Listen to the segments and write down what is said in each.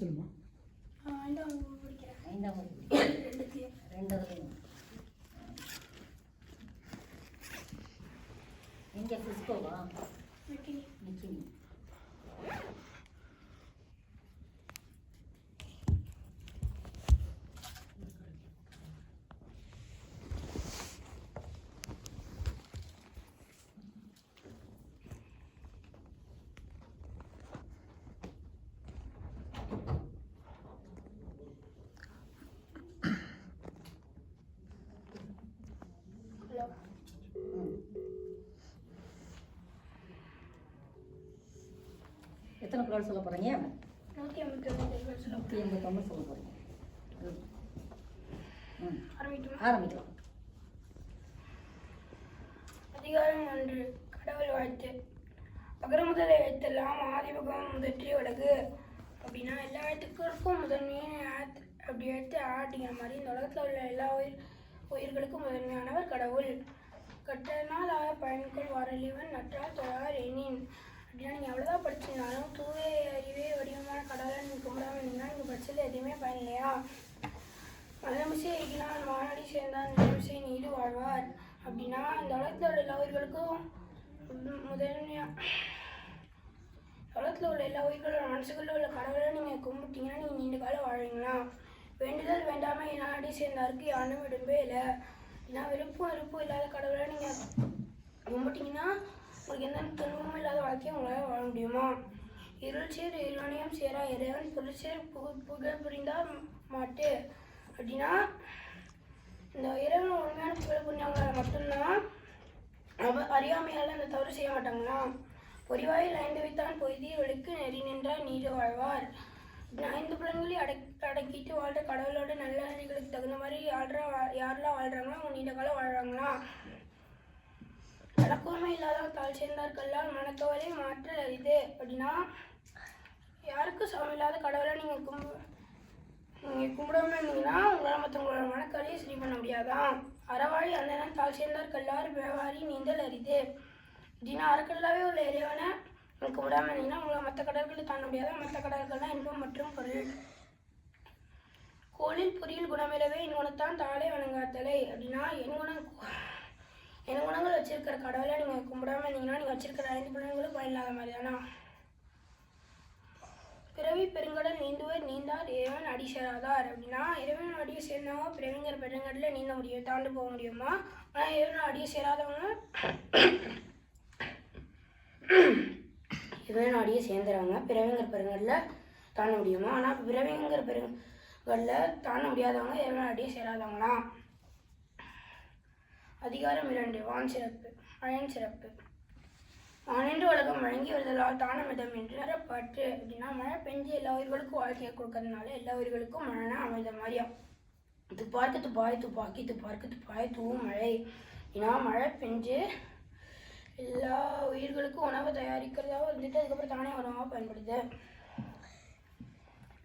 சொல்லுமா. ஐந்தாம் வகுப்பு படிக்கிறேன். ஐந்தாம் வகுப்பு ரெண்டுலையும் எங்கே ஃபிஸ்கோவா நிக்கினி. எத்தனை குரல் சொல்ல போகிறீங்க? 189 சொல்ல போகிறீங்க. ஆரம்பிக்கலாம். அதிகாரம் 1. கடவுள் வாழ்த்து. அகர முதல எழுத்தெல்லாம் ஆதிபகம் முதற்றி உலகு அப்படின்னா எல்லா எழுத்துக்களுக்கும் முதன்மையான அப்படி எடுத்து அப்படிங்கிற மாதிரி இந்த உலகத்தில் உள்ள எல்லா உயிர்களுக்கும் முதன்மையானவர் கடவுள். கற்றனால் பயன்கள் வரலிவன் நற்றால் தொழார் எண்ணின் அப்படின்னா நீங்கள் எவ்வளோதான் படிச்சிருந்தாலும் தூய அறிவே வடிவமான கடவுளை நீங்கள் கும்பிடாமல் இருந்தீங்கன்னா நீங்கள் படிச்சது எதுவுமே பயன் இல்லையா? மதமிசை இருக்கிறான் மாநாடி சேர்ந்தான் நிலமிசை நீடு வாழ்வார் அப்படின்னா இந்த உலகத்தில் உள்ள எல்லா உயிர்களுக்கும் உலகத்தில் உள்ள எல்லா உயிர்களோட மனசுக்குள்ள உள்ள கடவுளை நீங்கள் கும்பிட்டீங்கன்னா நீங்கள் நீண்ட காலம் வாழ்வீங்களா? வேண்டுதல் வேண்டாமல் நாடி சேர்ந்தாருக்கு யாரும் விடும்பே இல்லை. ஏன்னா விருப்பம் இல்லாத கடவுளை நீங்கள் கும்பிட்டீங்கன்னா உங்களுக்கு எந்த துன்பமும் இல்லாத வாழ்க்கையை உங்களால் வாழ முடியுமா? இருள் சேர் இறைவனையும் சேரா இறைவன் பொருள் சேர் புகழ் புரிந்தால் மாட்டு அப்படின்னா இந்த இறைவன் உண்மையான புகழ் புரிஞ்சவங்களால் மட்டும்தான் அறியாமையால் அந்த தவறு செய்ய மாட்டாங்களா? பொறிவாயில் 5 வைத்தான் பொய்தீர் ஒழுக்கு நெறி நின்றால் நீடு வாழ்வார். 5 புலன்களையும் அடக்கிட்டு வாழ்கிற கடவுளோட நல்ல நெறிகளுக்கு தகுந்த மாதிரி யாரெல்லாம் வாழ்கிறாங்களோ அவங்க நீண்ட காலம் வாழ்கிறாங்களா? அடக்கூர்மை இல்லாத தாழ் சேர்ந்தார்களால் மனக்கவலை மாற்ற அரிது அப்படின்னா யாருக்கும் சமம் இல்லாத கடவுளை நீங்கள் கும்பிடாமல் இருந்தீங்கன்னா உங்களால் மற்றவங்களோட மனக்கவலையை சரி பண்ண முடியாதான். அறவாழி அந்த தாழ் சேர்ந்தார் கல்லாறு வியாபாரி நீந்தல் அரிது அப்படின்னா அறக்கடலாகவே உள்ள இறைவனை கும்பிடாமல் இருந்தீங்கன்னா உங்களை மற்ற கடல்களை தாண்ட முடியாதான். மற்ற கடல்கள்லாம் இன்பம் மற்றும் பொருள். கோளில் புரியில் குணமிலவே என் குணத்தான் தாளை வணங்காத்தலை அப்படின்னா என் குணங்கள் வச்சிருக்கிற கடவுளை நீங்கள் கும்பிடாமல் இருந்தீங்கன்னா நீங்கள் வச்சிருக்கிற 5 புலன்களும் பயனில்லாத மாதிரி தானா? பிறவி பெருங்கடல் நீந்துவர் நீந்தார் இறைவன் அடி சேராதார் அப்படின்னா இறைவன் அடியை சேர்ந்தவங்க பிறவிங்கிற பெருங்கடலில் நீந்த முடியும், தாண்டு போக முடியுமா? ஆனால் இறைவன் அடியை சேராதவங்க இறைவன் அடியை சேர்ந்துறவங்க பிறவிங்கிற பெருங்கடலில் தாண்ட முடியுமா? ஆனால் பிறவிங்கிற பெருங்கடலில் தாண்ட முடியாதவங்க இறைவன் அடியை சேராதவங்களா? அதிகாரம் 2. வான் சிறப்பு. மழையின் சிறப்பு. வானென்று உலகம் வழங்கி வருதலால் தானமிடம் என்று நிறப்பாற்று அப்படின்னா மழை பெஞ்சு எல்லா உயிர்களுக்கும் வாழ்க்கையை கொடுக்கறதுனால எல்லா உயிர்களுக்கும் மழைனா அமைத மாதிரியா. துப்பார்க்கு துப்பாய் துப்பாக்கி துப்பார்க்கு துப்பாய் தூவும் மழை ஏன்னா மழை பெஞ்சு எல்லா உயிர்களுக்கும் உணவை தயாரிக்கிறதாக இருந்துட்டு அதுக்கப்புறம் தானே உணவாக பயன்படுது.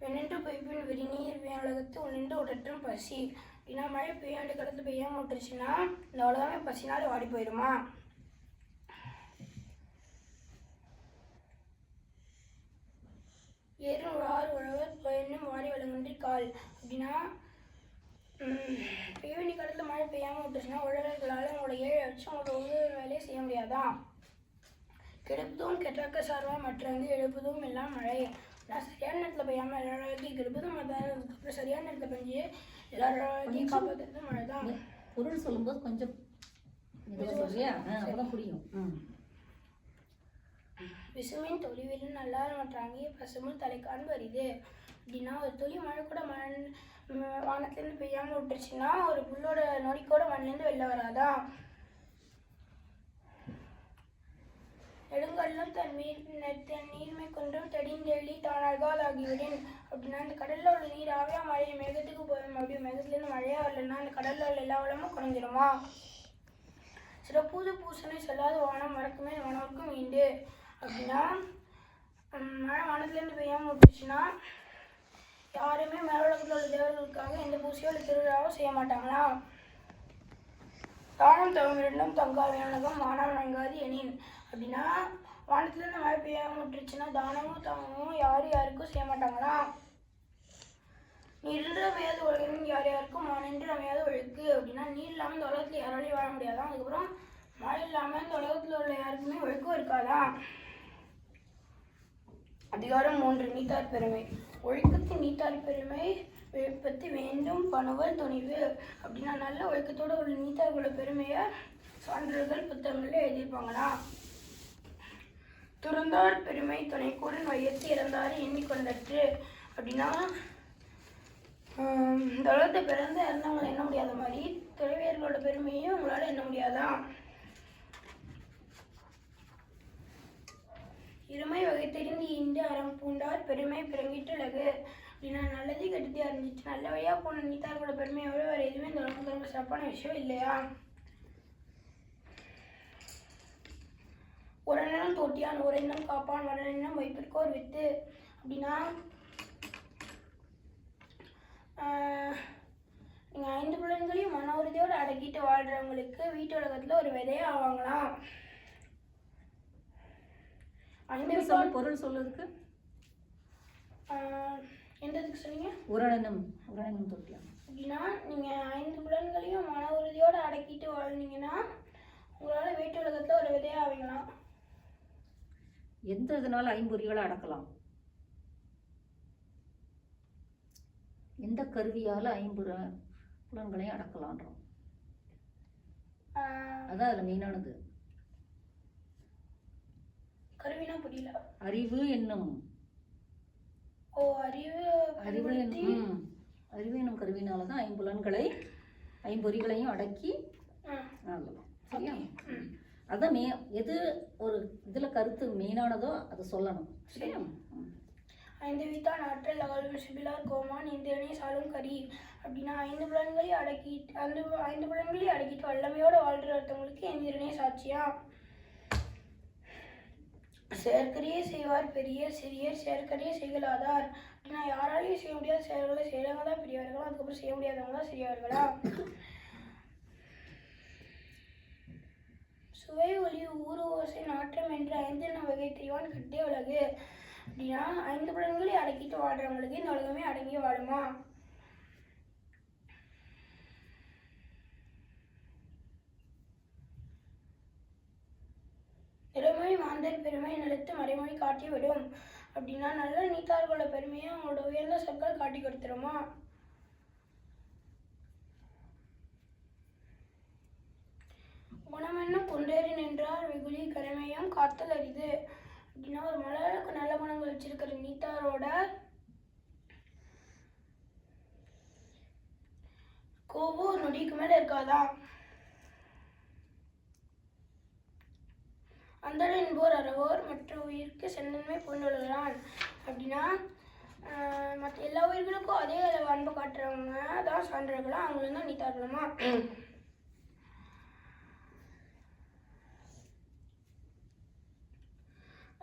பெண்ணென்று பொய்ப்பின் விரிநீர் உலகத்து ஒன்னின்று உடற்றும் பசி அப்படின்னா மழை பெய்ய வேண்டிய காலத்து பெய்யாமல் விட்டுருச்சுன்னா இந்த உலகமே பசினாலும் வாடி போயிடுமா? ஏறும் வார் உழவர் பயனும் வாரி வழங்கன்றி கால் அப்படின்னா பெய்ய வேண்டிய காலத்தில் மழை பெய்யாமல் விட்டுருச்சுன்னா உழவர்களால் உங்களோட 7 வச்சு உங்களோட ஒரு வேலையை செய்ய முடியாதான். கெடுப்பதும் கெட்டாக்க சார்பாக மற்றவங்க எழுப்புதும் எல்லாம் மழை. நான் சரியான நேரத்தில் பெய்யாமல் எல்லாரையும் கெடுப்பதும் அதுக்கப்புறம் சரியான நேரத்தில் பெஞ்சு எல்லாரையும் காப்பாற்றுறது மழை தான். பொருள் சொல்லும்போது கொஞ்சம் புரியும். விசுமின் தொழிவிலும் நல்லாறு மற்றாங்கி பசுமுள் தலை காண்பு அரிது அப்படின்னா ஒரு துளி மழை கூட வானத்துலேருந்து பெய்யாமல் விட்டுருச்சுன்னா ஒரு புல்லோட நொடிக்கூட மண்ணிலேருந்து வெளில வராதான். நெடுங்கடலும் தன் நீர்மை கொண்டும் தெளிந்தெளி தானாகாதாகிவிடும் அப்படின்னா இந்த கடலில் உள்ள நீர் ஆவியா மழை மேகத்துக்கு போய் மறுபடியும் மேகத்துலேருந்து மழையாக வரலன்னா அந்த கடலில் உள்ள எல்லா வளமும் குறைஞ்சிருமா? சிறப்பூது பூசனை சொல்லாத வானம் மறக்குமே வானவருக்கும் வீண்டு அப்படின்னா மழை வானத்துலேருந்து பெய்யாமல் விட்டுச்சுன்னா யாருமே மேலுலகத்தில் உள்ள தேவர்களுக்காக எந்த பூசையோ இல்லை திருவிழாவோ செய்ய மாட்டாங்களா? தானம் தவம் 2 தங்கால் வினகம் வானம் வழங்காது எனின் அப்படின்னா வானத்துலேருந்து மழை பெய்யாமல் விட்டுருச்சுன்னா தானமும் தவமும் யாரும் யாருக்கும் செய்ய மாட்டாங்களா? நீரின்ற அமையாத உலகம் யார் யாருக்கும் மானின்று அமையாத ஒழுக்கு அப்படின்னா நீர் இல்லாமல் இந்த உலகத்தில் யாராலையும் வாழ முடியாதான். அதுக்கப்புறம் மழை இல்லாமல் இந்த உலகத்தில் உள்ள யாருக்குமே ஒழுக்கம் இருக்காதான். அதிகாரம் 3 நீத்தார் பெருமை. ஒழுக்கத்தின் நீத்தார் பெருமை விழுப்பத்து வேண்டும் பணுவல் துணிவு அப்படின்னா நல்ல ஒழுக்கத்தோடு உள்ள நீத்தார்களோட பெருமையை சான்றுகள் புத்தகங்களில் எழுதியிருப்பாங்களா. துறந்தார் பெருமை துணைக்கூடன் வையத்து இறந்தார் எண்ணிக்கொண்டற்று அப்படின்னா இந்த உலகத்தை பிறந்து இறந்தவங்களை எண்ண முடியாத மாதிரி துறவியர்களோட பெருமையும் உங்களால் எண்ண முடியாதான். இருமை வகை தெரிந்து ஈண்டு அறம் பூண்டார் பெருமை பிறங்கிட்டுலகு அப்படின்னா நல்லதே கெடுத்து அறிஞ்சிச்சு நல்ல வழியாக போன நீத்தார்களோட பெருமையோட வேறு எதுவுமே இந்த உலகத்தில் ரொம்ப சிறப்பான விஷயம் இல்லையா. உரனும் தோட்டியான் உரையினம் காப்பான் வரனும் வைப்பிற்கோர் வித்து அப்படின்னா நீங்கள் 5 புலன்களையும் மன உறுதியோடு அடக்கிட்டு வாழ்கிறவங்களுக்கு வீட்டு உலகத்தில் ஒரு விதையே ஆவாங்களாம். பொருள் சொல்லுறதுக்கு எந்ததுக்கு சொன்னீங்க? உரணனம் தொட்டியான் அப்படின்னா நீங்கள் 5 புலன்களையும் மன உறுதியோடு அடக்கிட்டு வாழ்ந்தீங்கன்னா உங்களால் வீட்டு உலகத்தில் ஒரு விதையே ஆவீங்களாம். எந்த இதனால 5 பொறிகளை அடக்கலாம்? எந்த கருவியால் 5 புலன்களையும் அடக்கலான்றோம். அதான் அதில் மெயினானது. கருவினா புரியல. அறிவு என்னும் அறிவு என்னும் கருவினால தான் 5 புலன்களை 5 பொறிகளையும் அடக்கி ஆகலாம். சரியா? அதான் எது ஒரு இதில் கருத்து மெயினானதோ அதை சொல்லணும். சரியா? 5 வீத்தான் ஆற்றல் அகழ்வு சிபிலார் கோமான் இந்திரனே சாலும் கரி அப்படின்னா 5 புலன்களையும் அடக்கிட்டு 5 புலன்களையும் அடக்கிட்டு வல்லமையோடு வாழ்கிறவங்களுக்கு இந்திரனே சாட்சியா. செயற்கரியே செய்வார் பெரியர் சிறியர் செயற்கரியே செய்கலாதார் அப்படின்னா யாராலையும் செய்ய முடியாத செயல்களை செய்கிறவங்க தான் பெரியவர்களா, அதுக்கப்புறம் செய்ய முடியாதவங்க தான் சிறியவர்களா. சுவை ஒளி ஊறு ஓசை நாற்றம் என்று 5 வகை தெரிவான் கட்டே உலகு அப்படின்னா 5 புலன்களை அடக்கிட்டு வாழ்றவங்களுக்கு இந்த உலகமே அடங்கி வாழுமா. நிறமொழி மாந்தர் பெருமை நிலத்து மறைமொழி காட்டி விடும் அப்படின்னா நல்ல நீத்தார்களோட பெருமையை அவங்களோட உயர்ந்த சொற்கள் காட்டி கொடுத்துருமா. குணமென்ன கொண்டேறி நின்றார் வெகுளி கடமையும் காத்தல் அரிது அப்படின்னா ஒரு மலையாளுக்கு நல்ல குணங்கள் வச்சிருக்கிற நீத்தாரோட கோபம் ஒரு நொடிக்கு மேல இருக்காதான். அந்தடன் என்போர் அறவோர் மற்ற உயிருக்கு செந்தன்மை பூண்டுள்ளான் அப்படின்னா மற்ற எல்லா உயிர்களுக்கும் அதே அளவு அன்பு காட்டுறவங்க தான் சான்றர்களா, அவங்களும் தான் நீத்தார்களாமா.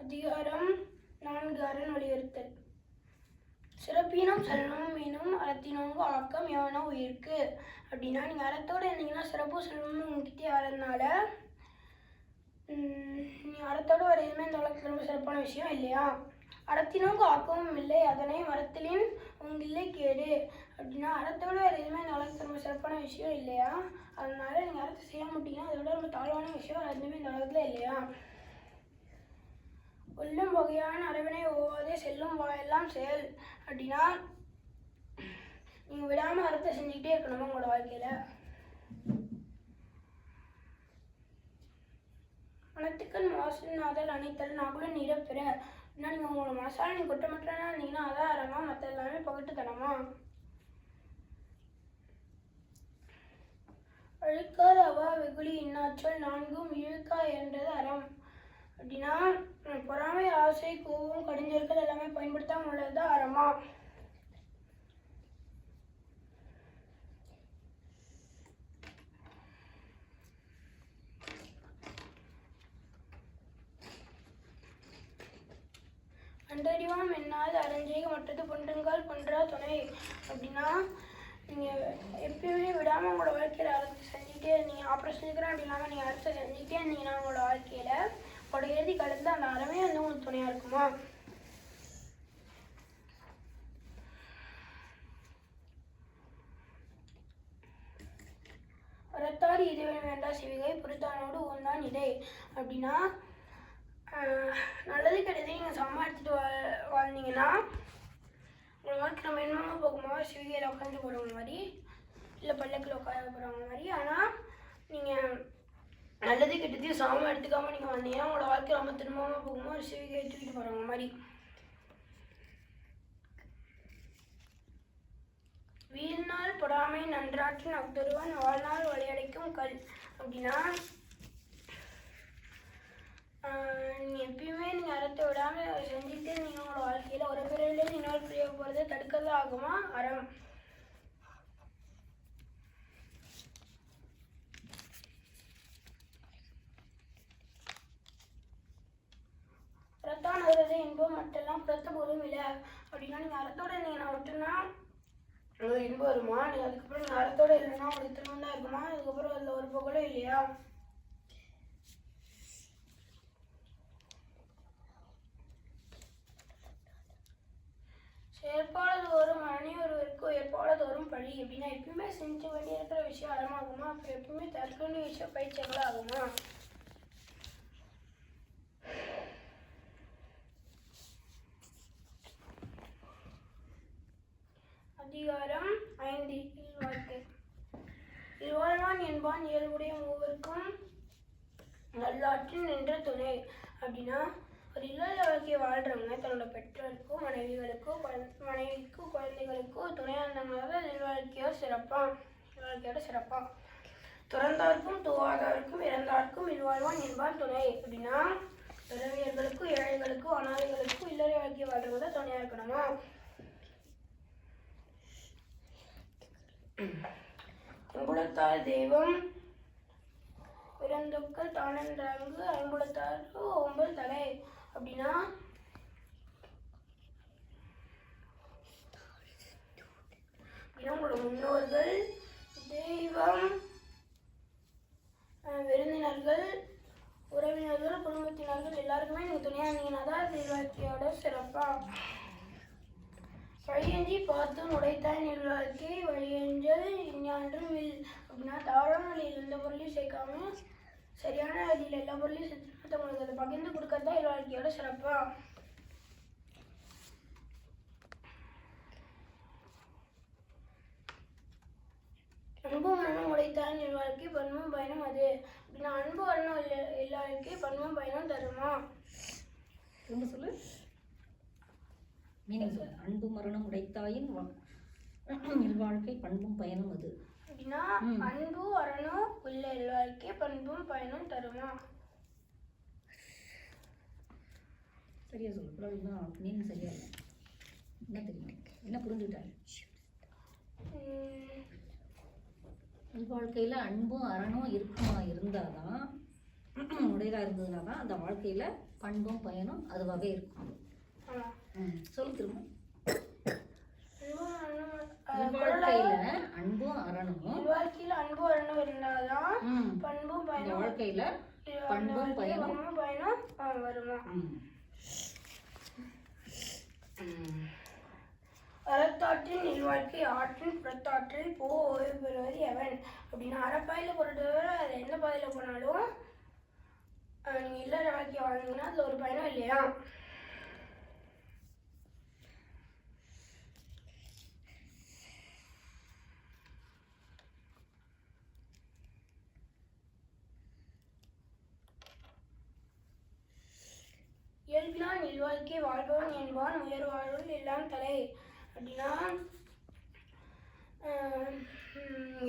அதிகாரம் 4 அரண் வலியுறுத்தல். சிறப்பினும் செல்வமும் மீனும் அறத்தினோங்க ஆக்கம் எவனோ உயிருக்கு அப்படின்னா நீங்கள் அறத்தோடு இருந்தீங்கன்னா சிறப்பும் செல்வமும் உங்ககிட்டே வரதுனால நீங்கள் அறத்தோடு வர எதுவுமே இந்த உலகத்தில் ரொம்ப சிறப்பான விஷயம் இல்லையா. அறத்தினோங்க ஆக்கமும் இல்லை அதனை மரத்திலின் உங்கில்லை கேடு அப்படின்னா அறத்தோடு வர எதுவுமே இந்த உலகத்தில் ரொம்ப சிறப்பான விஷயம் இல்லையா, அதனால நீங்கள் அறத்தை செய்ய மாட்டீங்கன்னா அதை விட ரொம்ப தாழ்வான விஷயம் எதுவுமே இந்த உலகத்தில் இல்லையா. உள்ளும் வகையான அரவினை ஓவாதே செல்லும் வாயெல்லாம் செயல் அப்படின்னா நீங்கள் விடாமல் அறத்தை செஞ்சுக்கிட்டே இருக்கணுமா உங்களோட வாழ்க்கையில். மனத்துக்கள் மாசுநாதல் அனைத்தல் நாகுலும் நிறப்பெற அப்படின்னா நீங்கள் உங்களோட மனசால நீங்கள் குற்றமற்றனா இருந்தீங்கன்னா அதான் அறமா, மற்ற எல்லாமே பகட்டுத்தனமா. அழுக்கார் அவா வெகுளி இன்னாற்றல் 4ம் இழுக்கா என்றது அறம் அப்படின்னா பொறாமை ஆசை கோபம் கடிஞ்சொற்கள் எல்லாமே பயன்படுத்தாமல் உள்ளதுதான் அறமா. அந்தறிவாம் என்னாது அரஞ்செய்க மற்றது பொன்றுங்கால் பொன்றா துணை அப்படின்னா நீங்கள் எப்பயுமே விடாமல் உங்களோட வாழ்க்கையில் அறத்தை செஞ்சுக்கிட்டே இருந்தீங்க. அப்புறம் செஞ்சுக்கிறேன் அப்படி இல்லாமல் நீங்கள் அறத்தை செஞ்சுக்கிட்டே இருந்தீங்கன்னா உங்களோட வாழ்க்கையில் உங்களோட இறுதி காலத்தில் அந்த அறமே வந்து உங்களுக்கு துணையாக இருக்குமா. பொருந்தாது இது வேண்டா சிவிகை பொறுத்தானோடு ஒன்றான் இடை. அப்படின்னா நல்லது கெட்டது நீங்கள் சமமாக எடுத்துகிட்டு வாழ்ந்தீங்கன்னா உங்களை வாழ்க்கை நம்ம என்னமோ போகுமா சிவிகையில் உட்காந்து போகிறவங்க மாதிரி இல்லை பல்லக்கில் உட்கார போகிறவங்க மாதிரி. ஆனால் நீங்கள் நல்லது கெட்டதையும் சமமாக எடுத்துக்காமல் நீங்கள் வந்தீங்கன்னா உங்களோட வாழ்க்கை ரொம்ப திரும்பமாக போகுமா ஒரு சிவிகையை தூக்கிட்டு போகிறவங்க மாதிரி. வீழ்நாள் பொறாமை நன்றாற்றின் அஃதொருவன் வாழ்நாள் வழியடைக்கும் கல். அப்படின்னா நீங்கள் எப்பயுமே நீங்கள் அறத்தை விடாமல் செஞ்சுட்டு நீங்கள் உங்களோட வாழ்க்கையில் ஒரு பிறவிலேருந்து இன்னொரு பிரிவு போகிறத தடுக்கிறதா ஆகுமா அறம். அறத்தான் வருது இன்பம் மற்றெல்லாம் புறத்த போதும் இல்லை. அப்படின்னா நீங்கள் அறத்தோடு இருந்தீங்கன்னா மட்டும்தான் உங்களுக்கு இன்பம் வருமா? நீங்கள் அதுக்கப்புறம் நீங்கள் அறத்தோடு இல்லைன்னா உங்களுக்கு திரும்ப தான் இருக்குமா? அதுக்கப்புறம் அதில் ஒரு புகழும் இல்லையா? செயற்பாடு தோறும் அணி ஒருவருக்கு ஏற்பாடு தோறும் பழி. அப்படின்னா எப்பயுமே செஞ்சு வேண்டிய இருக்கிற விஷயம் அறமாகுமா? அப்புறம் எப்பயுமே தற்க வேண்டிய விஷயம் பயிற்சிகளாக ஆகுமா? அதிகாரம் 5 இல்வாழ்க்கை. இல்வாழ்வான் என்பான் இயல்புடைய மூவருக்கும் நல்லாற்றின் நின்ற துணை. அப்படின்னா ஒரு இல்லற வாழ்க்கையை வாழ்கிறவங்க தன்னோட பெற்றோருக்கும் மனைவிக்கும் குழந்தைகளுக்கும் துணையாக இருந்தாங்களாக இல்வாழ்க்கையோட சிறப்பாக துறந்தார்க்கும் துவாதாருக்கும் இறந்தார்க்கும் இல்வாழ்வான் என்பான் துணை. அப்படின்னா துறவியர்களுக்கும் ஏழைகளுக்கும் அனாதைகளுக்கும் இல்லற வாழ்க்கையை வாழ்றவங்க தான் துணையாக இருக்கணுமா? ஐம்புலத்தார் தெய்வம் பிறந்தொக்கள் தானன்றாங்கு ஐம்புலத்தாருக்கு ஒம்பல் தலை. அப்படின்னா உங்களோட முன்னோர்கள் தெய்வம் விருந்தினர்கள் உறவினர்கள் குடும்பத்தினர்கள் எல்லாருக்குமே நீங்கள் துணையாக இருந்தீங்கன்னா தான் இல்வாழ்க்கையோட சிறப்பாக. வழியஞ்சி பார்த்து உடைத்தாய் நெல்வாழ்க்கை வழியஞ்சல் இஞ்ஞான்றும் வில். அப்படின்னா தவறான வழியில் எந்த பொருளையும் சேர்க்காம சரியான வழியில் எல்லா பொருளையும் சேர்த்து உங்களுக்கு அதை பகிர்ந்து கொடுக்கறதா இல்வாழ்க்கையோட சிறப்பா. அன்பும் மரணம் உடைத்தாய் நெல்வாழ்க்கை பண்பும் பயனும் அது. அப்படின்னா அன்பு வரணும் எல்லாருக்கே பண்பும் பயனும் தருமா? சொல்லு மீனிங் சொல்லு. அன்பு மரணம் உடைத்தாயின் இல்வாழ்க்கை பண்பும் பயனும் அது. அப்படின்னா அன்பு வரணும் உள்ள எல்லாருக்கே பண்பும் பயனும் தருமா? சரியா சொல்லு. புரியல மீனிங் சரியா இல்லை. என்ன தெரியும் என்ன புரிஞ்சுக்கிட்டாரு? இல்வாழ்க்கையில் அன்பும் அறனும் இருந்தாதான் உடையதாக இருந்ததுனா தான் அந்த வாழ்க்கையில் பண்பும் பயனும் அதுவாகவே இருக்கும். சொல்லு திரும்ப. வாழ்க்கையில அன்பும் அரணும் இருந்தாதான் பண்பும் பயனும் வாழ்க்கையில பண்பும் பயனும் வருமா? அறத்தாற்றின் இல்வாழ்க்கை ஆற்றின் புறத்தாற்றில் ஓய்வு பெறுவது எவன். அப்படின்னா அறப்பாயில பொறுத்தவரை அது எந்த பாதையில் போனாலும் நீங்கள் இல்லற வாழ்க்கையை வாழ்ந்தீங்கன்னா அதில் ஒரு பயனும் இல்லையா? இயல்பினான் இல்வாழ்க்கை வாழ்பவன் என்பான் உயர்வாழ்வுள் எல்லாம் தலை. அப்படின்னா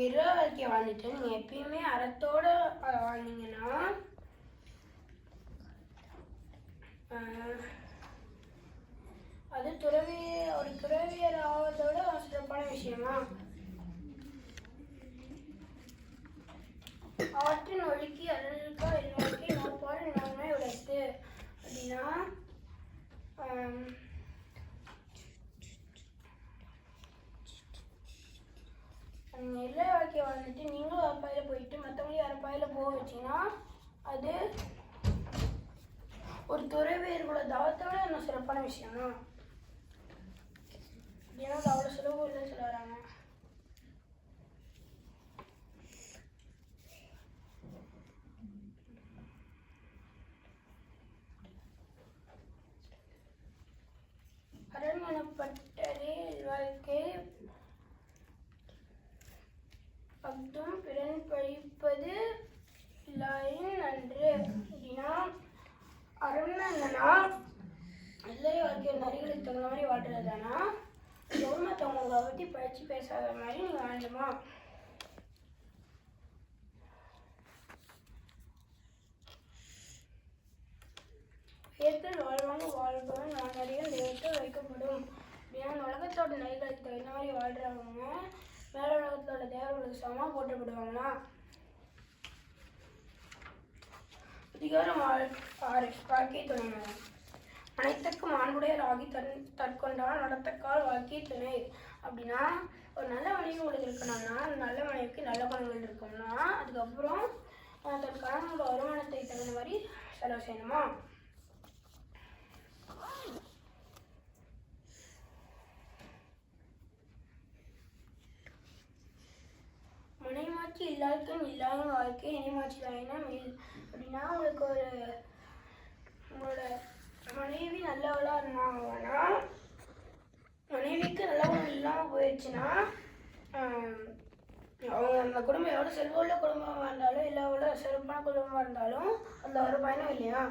இல்லற வாழ்க்கையை வாழ்ந்துட்டு நீங்கள் எப்பயுமே அறத்தோட வாழ்ந்தீங்கன்னா அது ஒரு துறவியர் ஆவதோட சிறப்பான விஷயமா? ஆற்றின் ஒழுக்கி அருள்கா இல்வாழ்க்கை நோப்பாறு நன்மை உடைத்து. அப்படின்னா எல்லா வாழ்க்கையை வாழ்ந்துட்டு நீங்களும் அறப்பாயில் போயிட்டு மற்றவங்களையும் அறப்பாயில் போக வச்சிங்கன்னா அது ஒரு துறவியர்களோட தவத்தோட இன்னும் சிறப்பான விஷயம்னா அப்படின்னா அது அவ்வளோ சுலபம் இல்லைன்னு சொல்ல வராங்க. பட்டதே வாழ்க்கை அஃதும் பிறன் பழிப்பது இல்லாயின் நன்று. அப்படின்னா அறம்னா என்னன்னா இல்லை வாழ்க்கை நரிகளுக்கு தகுந்த மாதிரி வாழ்றதுதானா மற்றவங்களை பற்றி பயிற்சி பேசாத மாதிரி நீங்கள் வாழணுமா? இயற்கையில் வாழ்வாங்க வாழ்பவன் நானறியும் தெய்வத்தில் வைக்கப்படும். அப்படின்னா அந்த உலகத்தோட நரிகளுக்கு தகுந்த மாதிரி வாழ்றவங்க மேல உலகத்தோட தேவர்களுக்கு சமமாக போட்டப்படுவாங்களா? அதிகாரம் 6 வாழ்க்கை துணை. அனைத்துக்கும் ஆண்புடையர் ஆகி தற்கொண்டால் நடத்தக்கால் வாழ்க்கை துணை. அப்படின்னா ஒரு நல்ல மனைவி உங்களுக்கு இருக்கணும்னா நல்ல மனைவிக்கு நல்ல குணங்கள் இருக்கணும்னா அதுக்கப்புறம் தன் கணவனோட வருமானத்தை தகுந்த மாதிரி செலவு செய்யணுமா? மனைமாட்சி இல்லாதக்கும் இல்லாத வாழ்க்கை இணைமாட்சி தாயினா மேல். அப்படின்னா உங்களுக்கு உங்களோட மனைவி நல்லவளாக இருந்தாங்கன்னா மனைவிக்கு நல்ல குணம் இல்லாமல் போயிடுச்சுன்னா அவங்க அந்த குடும்பம் எவ்வளோ செல்வமுள்ள குடும்பமாக இருந்தாலும் இல்லை எவ்வளோ சிறப்பான குடும்பமாக இருந்தாலும் அதில் ஒரு பயனும் இல்லையா?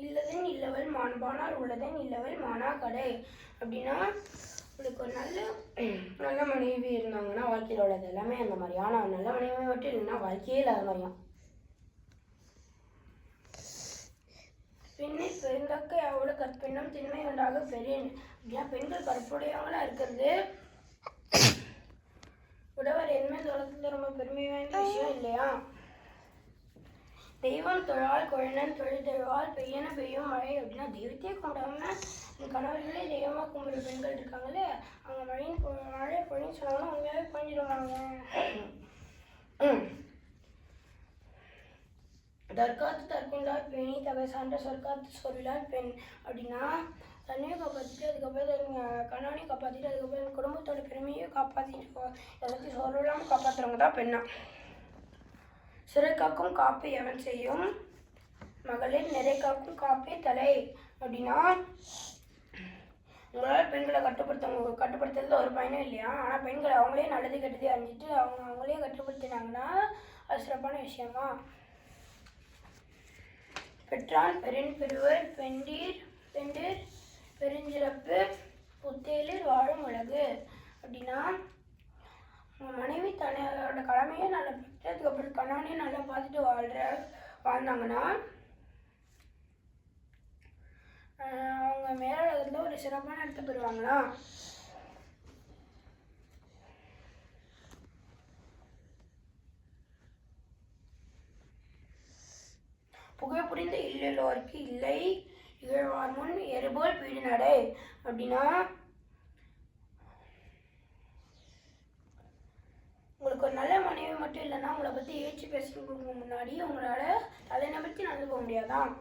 இல்லதன் இல்லவள் மாண்பானால் உள்ளதன் இல்லவள் மானா கடை. அப்படின்னா உங்களுக்கு ஒரு நல்ல மனைவி இருந்தாங்கன்னா வாழ்க்கையில் உள்ளது எல்லாமே அந்த மாதிரி. ஆனால் நல்ல மனைவி மட்டும் இல்லைன்னா வாழ்க்கையே இல்லாத மாதிரியும். பெண்ணை பெருந்தக்கை அவளோட கற்பெண்ணும் திண்மை உண்டாக பெரியன். அப்படின்னா பெண்கள் கற்புடையவங்களாக இருக்கிறது உடவர் என்மேல் உலகத்தில் ரொம்ப பெருமை வாய்ந்த விஷயம் இல்லையா? தெய்வம் தொழால் குழநன் தொழில் தழுவால் பெய்யன பெய்யும் மழை. அப்படின்னா தெய்வத்தையே கும்பிடாம கணவர்களே தெய்வமாக கும்பிடுற பெண்கள் இருக்காங்களே அவங்க மழை பொழின்னு சொன்னாங்கன்னா உண்மையாகவே பொழிஞ்சிடுவாங்க. தற்காத்து தற்கொண்டார் பெணி தகை சான்ற சொற்காத்து சொல்லார் பெண். அப்படின்னா தன்னையும் காப்பாற்றிட்டு அதுக்கப்புறம் கணவனையும் காப்பாற்றிட்டு அதுக்கப்புறம் குடும்பத்தோட பெருமையும் காப்பாற்றிட்டு எல்லாத்தையும் சொல்லலாமல் காப்பாற்றுறவங்க தான் பெண்ணா. சிறை காக்கும் காப்பை எவன் செய்யும் மகளிர் நிறை காக்கும் காப்பே தலை. அப்படின்னா உங்களால் பெண்களை கட்டுப்படுத்துறது ஒரு பயனும் இல்லையா? ஆனால் பெண்களை அவங்களே நல்லது கெட்டதே அறிஞ்சிட்டு அவங்களே கட்டுப்படுத்தினாங்கன்னா அது சிறப்பான விஷயமா? பெற்றான் பெரின் பெறுவர் பெண்டீர் பெருஞ்சிறப்பு புத்தேலில் வாழும் உலகு. அப்படின்னா உங்கள் மனைவி தன்னோட கடமையை நல்லா பெற்றதுக்கு அப்புறம் கணவனையும் நல்லா பார்த்துட்டு வாழ்ந்தாங்கன்னா அவங்க மேலுலகத்தில் ஒரு சிறப்பான இடத்த பெறுவாங்களா? புகை புரிந்த இல்லோருக்கு இல்லை இகழ்வார் முன் எருபோல் பீடு நடை. அப்படின்னா உங்களுக்கு ஒரு நல்ல மனைவி மட்டும் இல்லைன்னா உங்களை பற்றி ஏற்றி பேசுறதுக்கு முன்னாடி உங்களால் தலை நபர்த்தி நடந்து போக முடியாதான்?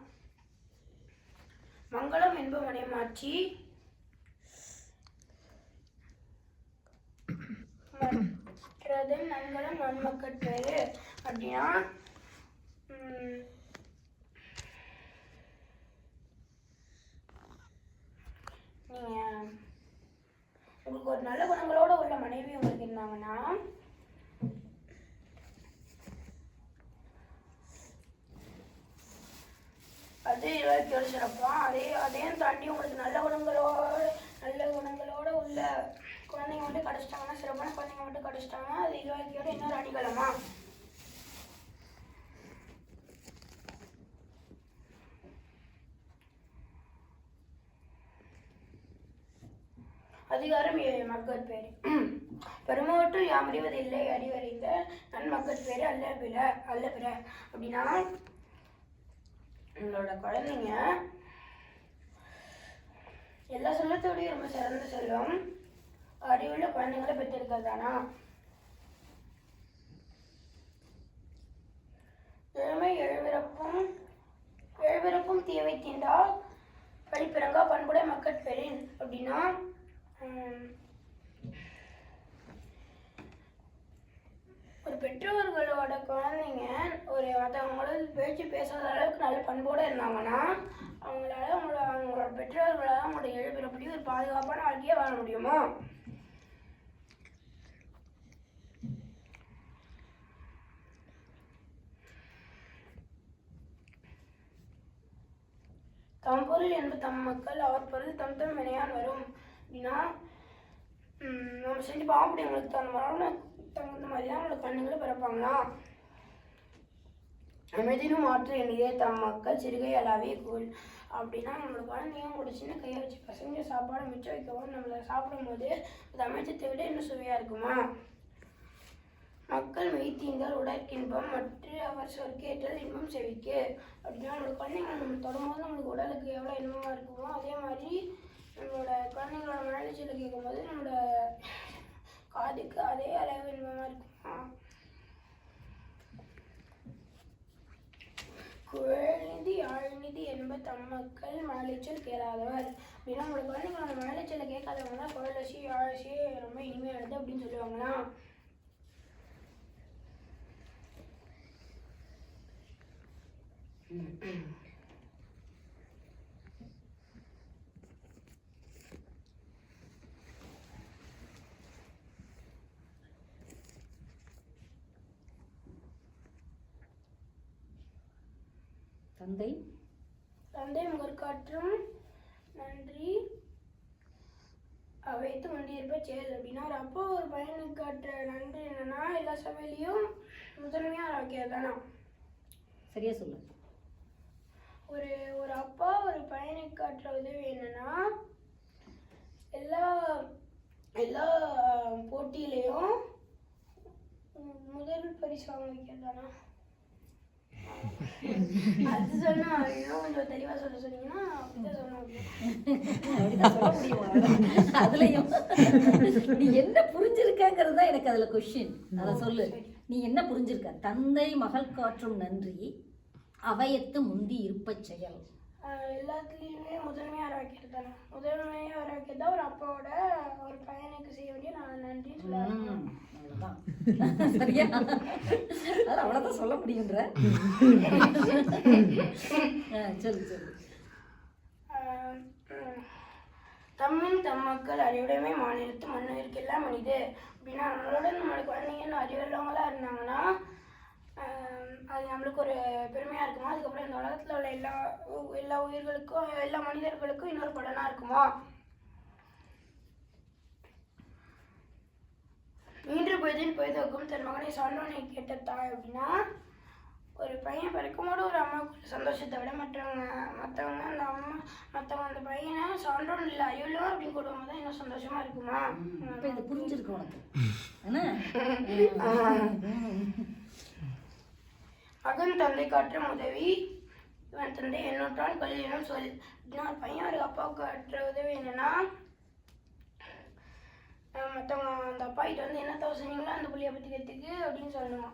மங்களம் என்ப மனைமாட்சி மற்றது நன்கலம் நன்மக்கட்பேரு. அப்படின்னா நீங்கள் உங்களுக்கு ஒரு நல்ல குணங்களோடு உள்ள மனைவி உங்களுக்கு இருந்தாங்கன்னா அது வாழ்க்கையோட சிறப்பா. அதையும் தாண்டி உங்களுக்கு நல்ல குணங்களோட உள்ள குழந்தைங்க மட்டும் கிடைச்சிட்டாங்கன்னா சிறப்பான குழந்தைங்க மட்டும் கிடைச்சிட்டாங்கன்னா அது வாழ்க்கையோட இன்னொரு அணிகலமா? அதிகாரம் 7 மக்கட்பேறு. பெருமவற்றுள் யாமறிவதில்லை அறிவறிந்த நன்மக்கட்பேறு அல்ல பிற. அப்படின்னா உங்களோட குழந்தைங்க எல்லா செல்வத்தோடையும் ரொம்ப சிறந்த செல்வம் அறிவுள்ள குழந்தைங்களை பெற்றிருக்கிறதானா? எழுமை எழுபிறப்பும் தீவை தீண்டால் படிப்பிறங்கா பண்புடைய மக்கட்பேறின். அப்படின்னா ஒரு பெற்றோர்களோட குழந்தைங்க ஒரு மற்றவங்களோட பேச்சு பேசாத அளவுக்கு நல்ல பண்போடு இருந்தாங்கன்னா அவங்களோட பெற்றோர்களால் அவங்களோட 7 பேரப்படி ஒரு பாதுகாப்பான வாழ்க்கையை வாழ முடியுமா? தம் பொருள் என்பது தம் மக்கள், அவர் பொருள் தம் தம் வினையால் வரும். அப்படின்னா நம்ம செஞ்சு பாவப்படி எங்களுக்கு தகுந்த மாதிரி தான் அவங்களோட கண்ணுங்களை பிறப்பாங்களா? அமைதியும் மாற்று எண்ணியே தம் மக்கள் சிறுகை அளாவே கூழ். அப்படின்னா நம்மளோட குழந்தைங்க அவங்களோட சின்ன கையை வச்சு பசங்க சாப்பாடு மிச்சம் வைக்கவும் நம்மளை சாப்பிடும்போது அது அமைச்சத்தை விட இன்னும் சுவையாக இருக்குமா? மக்கள் மெய்த்தீந்தால் உடற்கின்பம் மற்ற அவர் சொற்கேட்டல் இன்பம் செவிக்கு. அப்படின்னா நம்மளோட குழந்தைங்க நம்ம தொடும்போது நம்மளுக்கு உடலுக்கு எவ்வளோ இன்பமாக இருக்குமோ அதே மாதிரி நம்மளோட குழந்தைங்களோட மனநிலையில் கேட்கும்போது நம்மளோட காதுக்கு அதே அளவு இன்பமாக இருக்குமா? குழந்தி ஆழ்நிதி என்ப தம் மக்கள் மலைச்சல் கேளாதவர். அப்படின்னா நம்மளோட குழந்தைங்களோட மலைச்சலை கேட்காதவங்க தான் குழலசி ஆழசி ரொம்ப இனிமையானது அப்படின்னு சொல்லுவாங்களா? தந்தை முகற்காற்றும் நன்றி அவைத்து கொண்டிருப்ப செயல். அப்படின்னா ஒரு அப்பா ஒரு பையனுக்கு காட்டுற நன்றி என்னன்னா எல்லா சபையிலையும் முதன்மையாக வைக்கிறது தானா? சரியா சொல்லு. ஒரு அப்பா ஒரு பையனுக்கு காட்டுற உதவி என்னன்னா எல்லா எல்லா போட்டியிலையும் முதல் பரிசு வாங்க வைக்கிறது தானா? அது சொன்னா இன்னும் கொஞ்சம் தெளிவா சொன்னீங்கன்னா அப்படிதான் சொல்ல முடியுமா? அதுலயும் நீ என்ன புரிஞ்சிருக்கங்கிறது தான் எனக்கு அதுல கொஸ்டின். அதை சொல்லு, நீ என்ன புரிஞ்சிருக்க? தந்தை மகள் காற்றும் நன்றி அவையத்து முந்தி இருப்ப செயல். எல்லாத்துலேயுமே முதன்மையாக வர வைக்கிறது தானே? முதன்மையாக வர வைக்கிறதா ஒரு அப்பாவோட ஒரு பையனுக்கு செய்ய வேண்டிய நான் நன்றி சொல்லுவேன். அவ்வளோதான். சரியா? அது அவ்வளோதான் சொல்ல முடியுன்ற. சொல்லு சொல்லு. தம்மின் தம் மக்கள் அறிவுடைமை மாநிலத்து மண்ணுக்கெல்லாம் மனிது. அப்படின்னா நம்மளோட குழந்தைங்கன்னு அறிவுள்ளவங்களா இருந்தாங்கன்னா அது நம்மளுக்கு ஒரு பெருமையாக இருக்குமா? அதுக்கப்புறம் இந்த உலகத்தில் உள்ள எல்லா உயிர்களுக்கும் எல்லா மனிதர்களுக்கும் இன்னொரு பலனாக இருக்குமா? மீன்று பொய்தில் பொய்தோக்கும் தன் மகனை சான்றோனை கேட்ட தாய். அப்படின்னா ஒரு பையன் பிறக்கும்போது ஒரு அம்மாவுக்கு சந்தோஷத்தை விட மற்றவங்க அந்த பையனை சான்றோன் இல்லை அறிவுள்ளவன் அப்படின்னு கொடுக்கும்போது தான் இன்னும் சந்தோஷமா இருக்குமா? இப்போ இது புரிஞ்சிருக்கு உனக்கு. மகன் தந்தை காற்றும் உதவி இவன் தந்தை எண்ணூற்றான் கல்வியினும் சொல். அப்படின்னா ஒரு பையன் ஒரு அப்பாவுக்கு காட்டுற உதவி என்னன்னா மற்றவங்க அந்த அப்பா கிட்ட வந்து என்ன தவசனீங்களோ அந்த புள்ளியை பற்றி கற்றுக்கு அப்படின்னு சொல்லணுமா?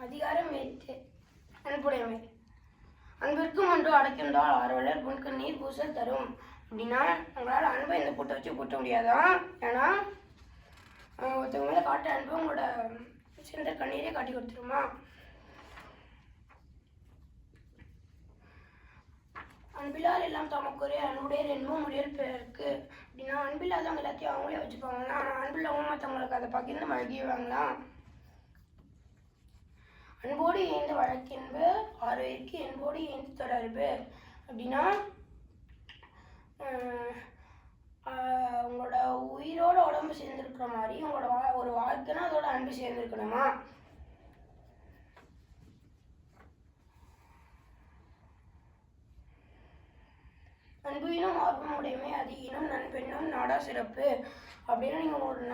அதிகாரம் ஏற்று அன்புடையமை அன்பிற்கும் ஒன்று அடைக்கின்றால் ஆர்வலர் புண்கு நீர் பூசல் தரும். அப்படின்னா உங்களால் அன்பை இந்த பூட்டை வச்சு பூட்ட முடியாதான். ஏன்னா ஒருத்தவங்க மேலே காட்டுற அன்பு உங்களோட சிறந்த கண்ணீரே காட்டி கொடுத்துருமா? அன்பில்லார் எல்லாம் தமக்குரிய அன்புடைய என்பும் முடியல் பிறருக்கு. அப்படின்னா அன்பில்லாதவங்க எல்லாத்தையும் அவங்களே வச்சுப்பாங்களா? ஆனால் அன்பில்லவங்க மற்றவங்களுக்கு அதை பகிர்ந்து மழகிடுவாங்களா? அன்போடு ஏந்த வழக்கென்பு ஆரோக்கியக்கு என்போடு ஏந்து தொடர்பு. அப்படின்னா உங்களோட உயிரோட உடம்பு சேர்ந்துருக்கிற மாதிரி உங்களோட ஒரு வாழ்க்கைன்னா அதோட அன்பு சேர்ந்துருக்கணுமா? அன்புயினும் ஆர்வம் உடைமை அது இனம் நண்பெண்ணும் நாடா சிறப்பு. அப்படின்னா நீங்கள் உங்களோட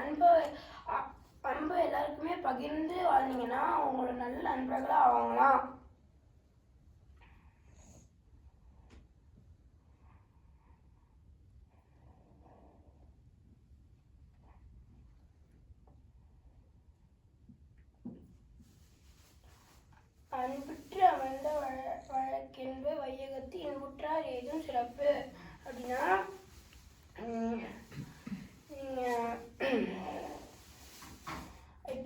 அன்பு எல்லாருக்குமே பகிர்ந்து வாழ்ந்தீங்கன்னா உங்களோட நல்ல நண்பர்களாக ஆவாங்களாம். அன்புற்று அமர்ந்த வழக்கென்பு வையகத்து இன்புற்றார் ஏதும் சிறப்பு. அப்படின்னா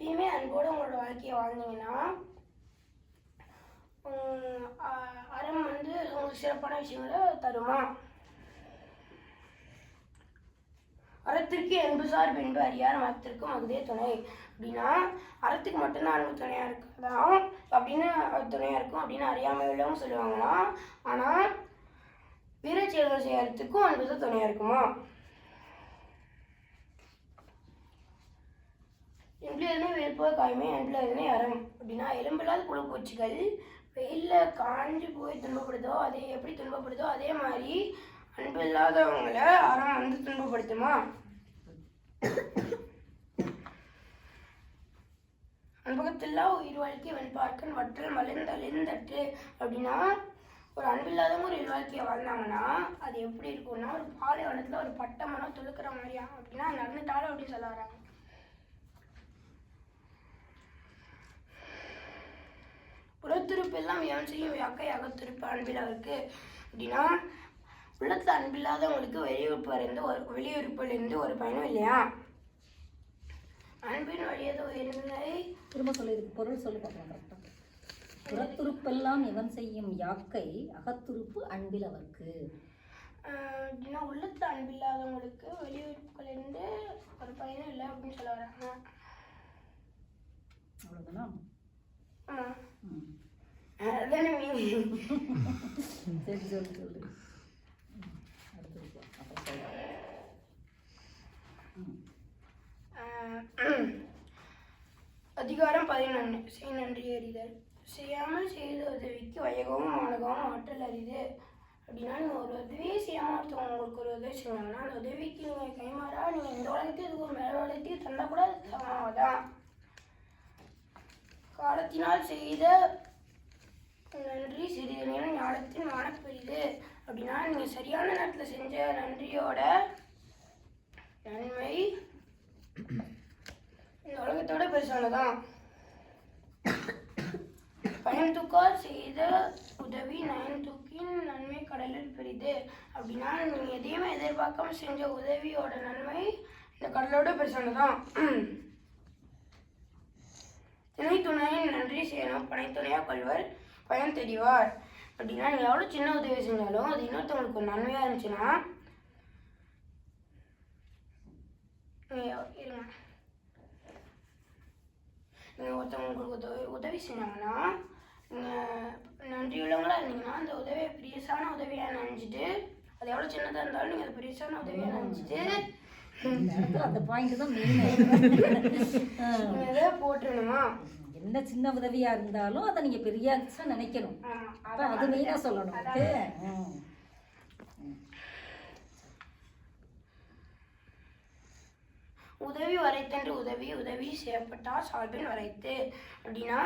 எப்பயுமே அன்போடு உங்களோட வாழ்க்கையை வாழ்ந்தீங்கன்னா அறம் வந்து உங்களுக்கு சிறப்பான விஷயங்களை தருமா? அறத்திற்கு என்புசார் பின்பு அறியார் மரத்திற்கும் அகுதே துணை அப்படின்னா அறத்துக்கு மட்டும்தான் அன்பு துணையாக இருக்குதான் அப்படின்னு துணையாக இருக்கும் அப்படின்னு அறியாமல் உள்ளவங்க சொல்லுவாங்கன்னா, ஆனால் வீரச்செயல்கள் செய்யறதுக்கும் அன்பு தான் துணையாக இருக்குமா? எம்பிலிருந்தே வேர்ப்போர் காயுமே எம்பிலிருந்தே அறம் அப்படின்னா எலும்பில்லாத புழு பூச்சிகள் வெயிலில் காஞ்சி போய் துன்பப்படுதோ அதே எப்படி துன்பப்படுதோ அதே மாதிரி அன்பு இல்லாதவங்களை அறம் வந்து துன்பப்படுத்துமா? அன்பகத்தில்லா உயிர் வாழ்க்கை வெண்பார்க்கன் வற்றல் மலிந்தழிந்தற்று அப்படின்னா ஒரு அன்பில்லாதவங்க ஒரு வாழ்க்கையை வாழ்ந்தாங்கன்னா அது எப்படி இருக்கும்னா ஒரு பாலைவனத்தில் ஒரு பட்டை மரம் துளுக்கிற மாதிரியா அப்படின்னா நடந்துட்டாலும் அப்படின்னு சொல்ல வராங்க. புறத்துருப்பு எல்லாம் எவன் செய்யும் யாக்கை அகத்துருப்பு அன்பில் அவருக்கு அப்படின்னா உள்ளத்தில் அன்பில்லாதவங்களுக்கு வெளியுறுப்பிலிருந்து ஒரு பயனும் இல்லையா? அன்பின் வழியது உயர்ந்ததை திரும்ப சொல்லி இதுக்கு பொருள் சொல்லி பார்க்கலாம் கரெக்டாக. புறத்துருப்பெல்லாம் எவன் செய்யும் யாக்கை அகத்துருப்பு அன்பில் அவருக்கு அப்படின்னா உள்ளத்தில் அன்பில்லாதவங்களுக்கு வெளியுறுப்புகளிலிருந்து ஒரு பயனும் இல்லை அப்படின்னு சொல்ல வராங்க. அவ்வளோதானா? ஆமாம் அதானே சரி சொல்லு சொல்லு. அதிகாரம் 11 செய் நன்றி அறிதல். செய்யாமல் செய்த உதவிக்கு வையகமும் மாணகமும் ஆற்றல் அறிது அப்படின்னா நீங்கள் ஒரு உதவியே செய்யாமல் ஒருத்தவங்க உங்களுக்கு ஒரு உதவி செய்வாங்கன்னா அந்த உதவிக்கு நீங்கள் கைமாறா நீங்கள் இந்த உலகத்தையும் இதுக்கு ஒரு மேல உலகத்தையும் தந்தால் கூட அது சமமாகதான். காலத்தினால் செய்த நன்றி சிறிது நேரம் ஞானத்தின் மானப்பெரிது அப்படின்னா நீங்கள் சரியான நேரத்தில் செஞ்ச நன்றியோட நன்மை இந்த உலகத்தோட பெருசானதான். பயன் தூக்கால் செய்த உதவி நயன் தூக்கின் நன்மை கடலில் பெரிது அப்படின்னா நீங்கள் எதையுமே எதிர்பார்க்காம செஞ்ச உதவியோட நன்மை இந்த கடலோட பெருசானதான். திணை துணையின் நன்றி செய்யணும் பனைத்துணையாக கொள்வர் பயன் தெரிவார் அப்படின்னா நீங்கள் எவ்வளோ சின்ன உதவி செஞ்சாலும் அது இன்னொருத்தவங்களுக்கு ஒரு நன்மையாக இருந்துச்சுன்னா இருங்க நீங்கள் ஒருத்தவங்களுக்கு உதவி செஞ்சாங்கன்னா நீங்கள் நன்றியுள்ளவங்களா இருந்தீங்கன்னா அந்த உதவியை பெரியசான உதவியாக நினச்சிட்டு அது எவ்வளோ சின்னதாக இருந்தாலும் நீங்கள் அது பெரியசான உதவியாக நினச்சிட்டு அந்த பாயிண்ட் தான் மெயின். நீங்கள் எதை போட்டுருணுமா? என்ன சின்ன உதவியா இருந்தாலும் அதை நீங்க பெரிய நினைக்கணும். அது மெயினா சொல்லணும். உதவி வரைத்தன்று உதவி செய்யப்பட்டால் சார்பின் வரைத்து அப்படின்னா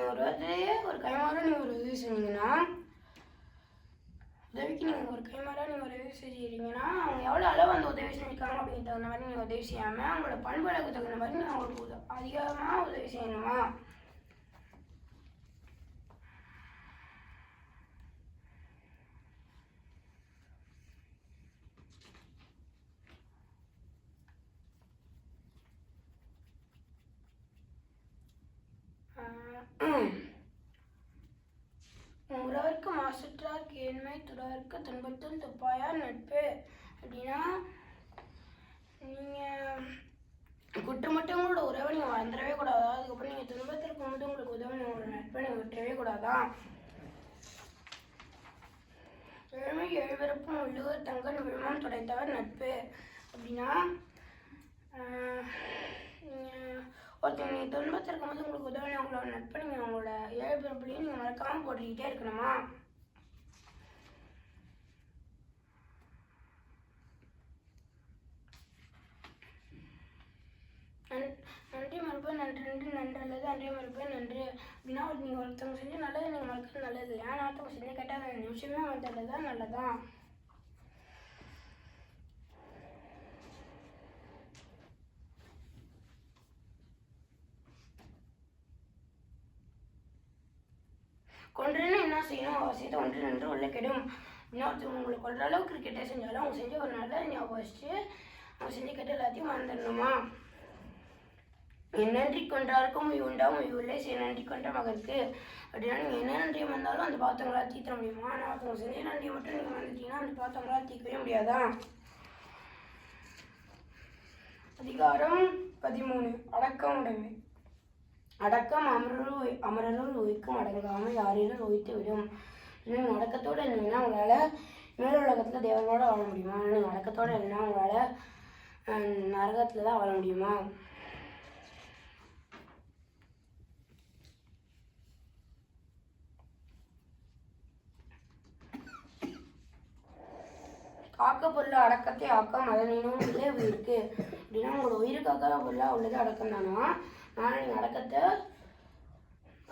ஒரு கைமாறா நீங்கள் ஒரு உதவி செஞ்சீங்கன்னா உதவிக்கு நீங்கள் ஒரு கைமாறா நீங்கள் ஒரு உதவி செஞ்சீங்கன்னா அவங்க எவ்வளோ அளவு அந்த உதவி செஞ்சுருக்காங்க அப்படின்னு தகுந்த மாதிரி நீங்கள் உதவி செய்யாமல் அவங்களோட பண்புகளுக்கு தகுந்த மாதிரி நீங்கள் அவங்களுக்கு அதிகமாக உதவி செய்யணுமா? உறவிற்கு மாசுற்றார் கேள்மை துறவிற்கு துன்பத்தில் துப்பாயார் நட்பு அப்படின்னா நீங்கள் குற்றமற்றவங்களோட உறவை நீங்கள் வந்துடவே கூடாதா? அதுக்கப்புறம் நீங்கள் துன்பத்தில் இருக்கும்போது உங்களுக்கு உதவி உங்களோட நட்பை நீங்கள் விட்டுறவே கூடாதா? ஏழ்மை எழுபிறப்பும் உள்ளூர் தங்கன் விழுமம் துடைத்தவர் நட்பு அப்படின்னா ஒருத்தர் நீங்கள் துன்பத்தில் இருக்கும்போது உங்களுக்கு உதவி உங்களோட நட்பை நீங்கள் உங்களோட ஏழு பிறப்புலையும் நீங்கள் மறக்காமல் போட்டுக்கிட்டே இருக்கணுமா? நன்றி மறுப்பு நன்று நன்றல்லது அன்றே மறுப்பு நன்று அப்படின்னா நீங்கள் ஒருத்தவங்க செஞ்சு நல்லது நீங்கள் மறுக்கிறது நல்லது இல்லையா? நான் ஒருத்தவங்க செஞ்சு கேட்டால் 2 நிமிஷமே வந்துடுறது தான் நல்லதான். கொன்றுன்னு என்ன செய்யணும்? அவசியத்தை ஒன்று நின்று உள்ள கெடும் அப்படின்னா ஒருத்தவங்க உங்களை கொள்ற அளவுக்கு கெட்ட செஞ்சாலும் அவங்க செஞ்ச ஒரு நல்ல ஞாபகம் வச்சுட்டு அவங்க செஞ்சு கெட்ட எல்லாத்தையும் மறந்துடணுமா? நன்றி கொன்றாருக்கும் உயிர் உண்டாம் உயிர் சரி நன்றி கொன்ற மகருக்கு அப்படின்னா நீங்கள் என்ன நன்றியம் வந்தாலும் அந்த பாத்திரங்களால் தீர்த்த முடியுமா? ஆனால் ஒருத்தவங்க செஞ்ச நன்றியை மட்டும் நீங்கள் வந்துட்டீங்கன்னா அந்த பாத்திரங்களால் தீர்க்கவே முடியாதா? அதிகாரம் 13 அடக்கம் உடைமை. அடக்கம் அமரருள் உயிர்க்கும் அடங்காமல் யாரேனும் உயிர்த்து விடும். நீங்கள் அடக்கத்தோடு இருந்தீங்கன்னா உங்களால் மேலுலகத்தில் தேவனோட வாழ முடியுமா? நீங்கள் அடக்கத்தோடு இருந்தால் உங்களால் நரகத்தில் தான் வாழ முடியுமா? காக்க பொருள் அடக்கத்தை ஆக்கம் அதனினும் இல்லை உயிருக்கு அப்படின்னா உங்களோட உயிருக்காக பொருளாக உள்ளது அடக்கம் தானா? ஆனால் நீங்கள்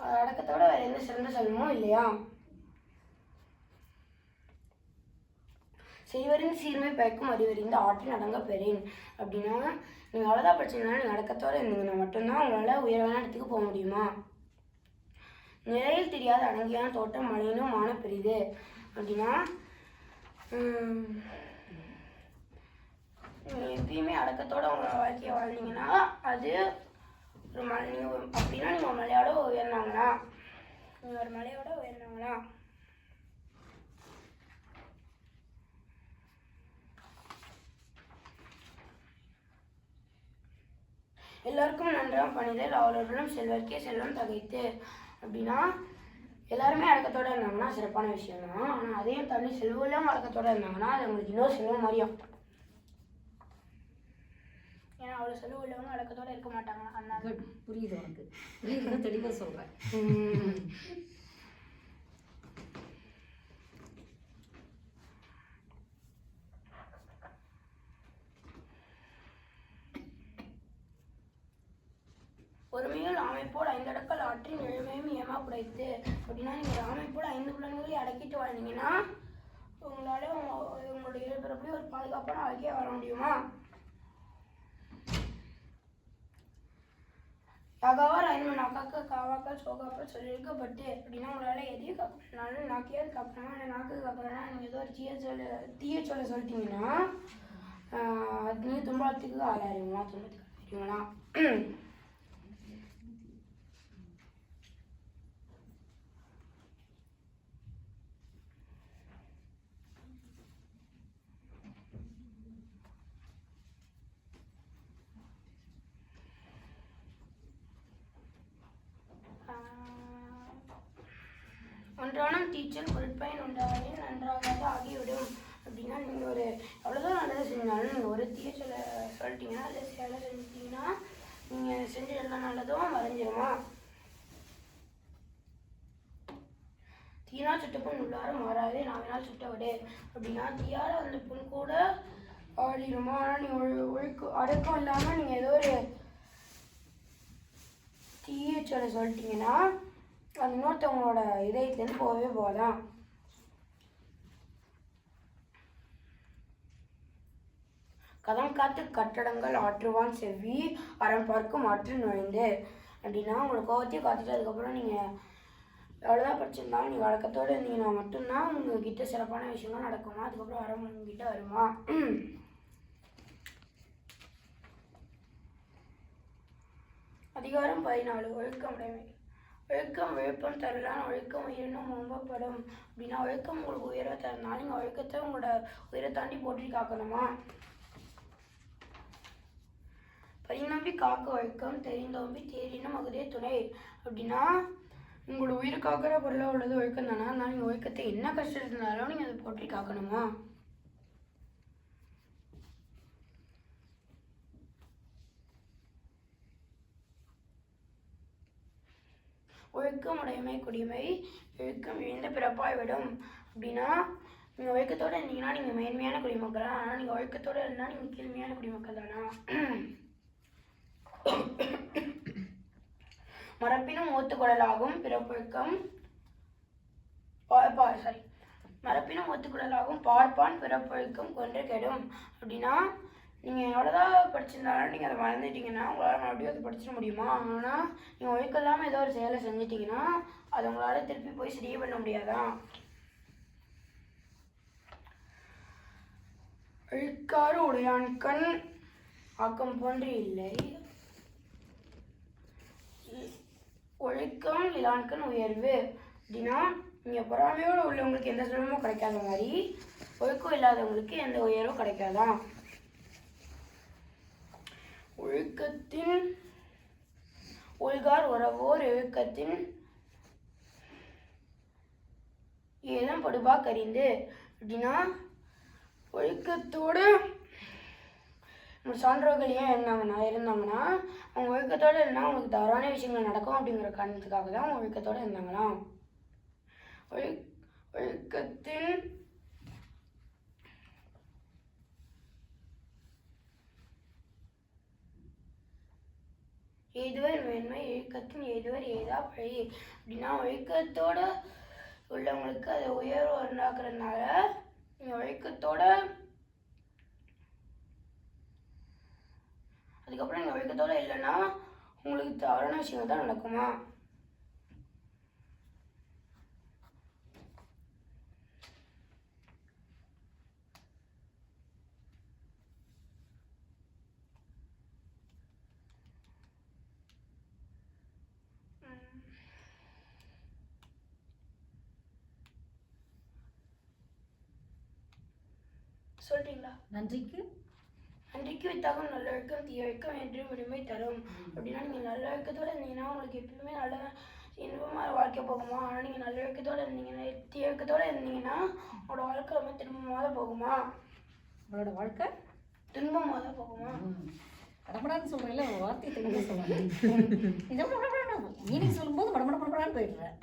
அடக்கத்தோட வேற எந்த சிறந்த செல்வமும் இல்லையா? செய்வரின் சீர்மை பயக்கும் அறிவறிந்த ஆற்றின் அடங்க பெறேன் அப்படின்னா நீங்கள் அவ்வளோதான் படிச்சீங்கன்னா நீங்கள் அடக்கத்தோடு இருந்தீங்கன்னா மட்டும்தான் உங்களால் உயர்வான இடத்துக்கு போக முடியுமா? நிலையில் தெரியாத அடங்கியான தோட்டம் மழையினும் மான பெரிது அப்படின்னா நீங்கள் எப்பயுமே அடக்கத்தோடு உங்களோட வாழ்க்கையை வாழ்ந்தீங்கன்னா அது ஒரு நீங்கள் அப்படின்னா நீங்கள் ஒரு மலையோட உயர்ந்தாங்களா? நீங்கள் ஒரு மலையோட உயர்ந்தாங்களா? எல்லாருக்கும் நன்றாக பணிதல் அவர்களும் செல்வர்க்கே செல்வம் தகைத்து அப்படின்னா எல்லாருமே அடக்கத்தோடு இருந்தாங்கன்னா சிறப்பான விஷயம் தான். ஆனால் அதையும் தண்ணி செல்வம் அடக்கத்தோடு இருந்தாங்கன்னா அது உங்களுக்கு இன்னொரு செல்வம் மாதிரியும். ஏன்னா அவ்வளோ செலவு உள்ளவங்க அடக்கத்தோடு இருக்க மாட்டாங்க. அதனால புரியுது, உனக்கு புரியுது, தெளிவாக சொல்கிறேன். ஒருமையில் அமைப்போல் 5 அடக்கல் ஆற்றின் எழுமையும் ஏமா புடைத்து அப்படின்னா நீங்கள் அமைப்போல் 5 புலன்களையும் அடக்கிட்டு வாழ்ந்தீங்கன்னா உங்களால் உங்களுடைய இருப்பிறப்படி ஒரு பாதுகாப்பான வாழ்க்கையை வாழ முடியுமா? யாகாவார் 5 நாக்காக்க காவாக்கள் சோகாக்கள் சொல்லியிருக்கப்பட்டு அப்படின்னா உங்களால் எதையும் காப்பினாலும் நாக்கையாவது காப்பினா இல்லை நாக்கு காப்பினா நீங்கள் ஏதோ ஒரு தீய சொல்ல சொல்லிட்டீங்கன்னா அது நீங்கள் துன்பத்துக்கு ஆளாயிருங்களா? துன்பத்துக்கு ஆளாயிருங்களா? ஒன்றானும் டீச்சர் பொருட்பயன் உண்டாவதில் நன்றாகாத ஆகிவிடும் அப்படின்னா நீங்கள் ஒரு எவ்வளோதான் நல்லது செஞ்சாலும் நீங்கள் ஒரு தீய சொல்லிட்டீங்கன்னா இல்லை சேலை செஞ்சிட்டிங்கன்னா நீங்கள் செஞ்ச எல்லா நல்லதும் மறைஞ்சிருமா? தீனால் சுட்ட புண் உள்ளாரும் மாறாதே நாவினால் சுட்ட விடு அப்படின்னா தீயால் வந்த புண் கூட ஆடிடுமா? ஆனால் நீங்கள் அடக்கம் இல்லாமல் நீங்கள் ஏதோ ஒரு தீய சொல்லிட்டீங்கன்னா அது இன்னொருத்தவங்களோட இதயத்துலேருந்து போகவே போகலாம். கதம் காத்து கட்டடங்கள் ஆற்றுவான் செவ்வி அறம் பார்க்கும் ஆற்று நுழைந்து அப்படின்னா உங்களோட கோவத்தையும் காத்துட்டு அதுக்கப்புறம் நீங்கள் எவ்வளோதான் படிச்சிருந்தாலும் நீங்கள் வழக்கத்தோடு இருந்தீங்கன்னா மட்டும்தான் உங்ககிட்ட சிறப்பான விஷயங்கள் நடக்குமா? அதுக்கப்புறம் அறம் உங்ககிட்ட வருமா? அதிகாரம் 14 ஒழுக்கம் உடைமை. ஒழுக்கம் விழுப்பம் தரலான் ஒழுக்கம் உயிரினும் நம்பப்படும் அப்படின்னா ஒழுக்கம் உங்களுக்கு உயர தரனால நீங்கள் ஒழுக்கத்தை உங்களோட உயிரை தாண்டி போற்றி காக்கணுமா? பரிநம்பி காக்க ஒழுக்கம் தெரிந்தோம்பி தேரினும் அகுதே துணை அப்படின்னா உங்களோட உயிரை காக்கிற பொருளாக உள்ளது ஒழுக்கம் தானே. அதனால நீங்கள் ஒழுக்கத்தை என்ன கஷ்டம் இருந்தாலும் நீங்கள் அதை போற்றி காக்கணுமா? ஒழுக்கம் உடைமை குடிமை ஒழுக்கம் இழந்த பிறப்பாய் விடும் அப்படின்னா நீங்கள் ஒழுக்கத்தோடு இருந்தீங்கன்னா நீங்கள் மேன்மையான குடிமக்கள். ஆனால் நீங்கள் ஒழுக்கத்தோடு இருந்தால் நீங்கள் கீழ்மையான குடிமக்கள் தானா? மரப்பினும் ஓத்துக்குழலாகும் பிறப்பொழுக்கம் மரப்பினும் ஒத்துக்குழலாகும் பார்ப்பான் பிறப்பொழுக்கம் கொன்று கெடும் அப்படின்னா நீங்கள் எவ்வளோதான் படிச்சிருந்தாலும் நீங்கள் அதை மறந்துட்டீங்கன்னா உங்களால் மறுபடியும் அதை படிச்சிட முடியுமா? ஆனால் நீங்கள் ஒழுக்கம் இல்லாமல் ஏதோ ஒரு செயலை செஞ்சிட்டிங்கன்னா அதை உங்களால் திருப்பி போய் சரி பண்ண முடியாதா? அழுக்காறு உடையான் கண் ஆக்கம் போன்று இல்லை ஒழுக்கம் இலான்கண் உயர்வு அப்படின்னா நீங்கள் பொறாமையோடு உள்ளவங்களுக்கு எந்த சிரமமும் கிடைக்காத மாதிரி ஒழுக்கம் இல்லாதவங்களுக்கு எந்த உயர்வும் கிடைக்காதான். ஒழுக்கத்தின் ஒழுகார் உறவோர் ஒழுக்கத்தின் ஏதம் படுபா கறிந்து அப்படின்னா ஒழுக்கத்தோடு நம்ம சான்றோர்கள் ஏன் இருந்தாங்கன்னா அவங்க ஒழுக்கத்தோடு இருந்தால் அவங்களுக்கு தவறான விஷயங்கள் நடக்கும் அப்படிங்கிற காரணத்துக்காக தான் அவங்க ஒழுக்கத்தோடு இருந்தாங்களாம். ஒழுக்கத்தின் எய்துவர் மேன்மை ஒழுக்கத்தின் எய்துவர் ஏதா பழி அப்படின்னா ஒழுக்கத்தோடு உள்ளவங்களுக்கு அது உயர்வு உண்டாக்குறதுனால நீங்கள் ஒழுக்கத்தோட அதுக்கப்புறம் நீங்கள் ஒழுக்கத்தோடு இல்லைன்னா உங்களுக்கு தவறான விஷயங்கள் தான் நடக்குமா. சொல்றீங்களா? நன்றிக்கு வித்தாகும் நல்லொழுக்கம் தீயொழுக்கம் என்று விடுமை தரும் அப்படின்னா நீங்கள் நல்லொழுக்கத்தோடு இருந்தீங்கன்னா உங்களுக்கு எப்பயுமே நல்ல இன்பமாக வாழ்க்கை போகுமா. ஆனால் நீங்கள் நல்லொழுக்கத்தோடு இருந்தீங்கன்னா தீயொழுக்கத்தோடு இருந்தீங்கன்னா உங்களோட வாழ்க்கை ரொம்ப துன்பமாக தான் போகுமா. உங்களோட வாழ்க்கை துன்பமாக தான் போகுமா. படப்படான்னு சொல்கிறேன்ல ஒரு வார்த்தை தெளிவாக சொல்லுவேன். மீனிங் சொல்லும்போது படப்படான்னு போயிடுறேன்.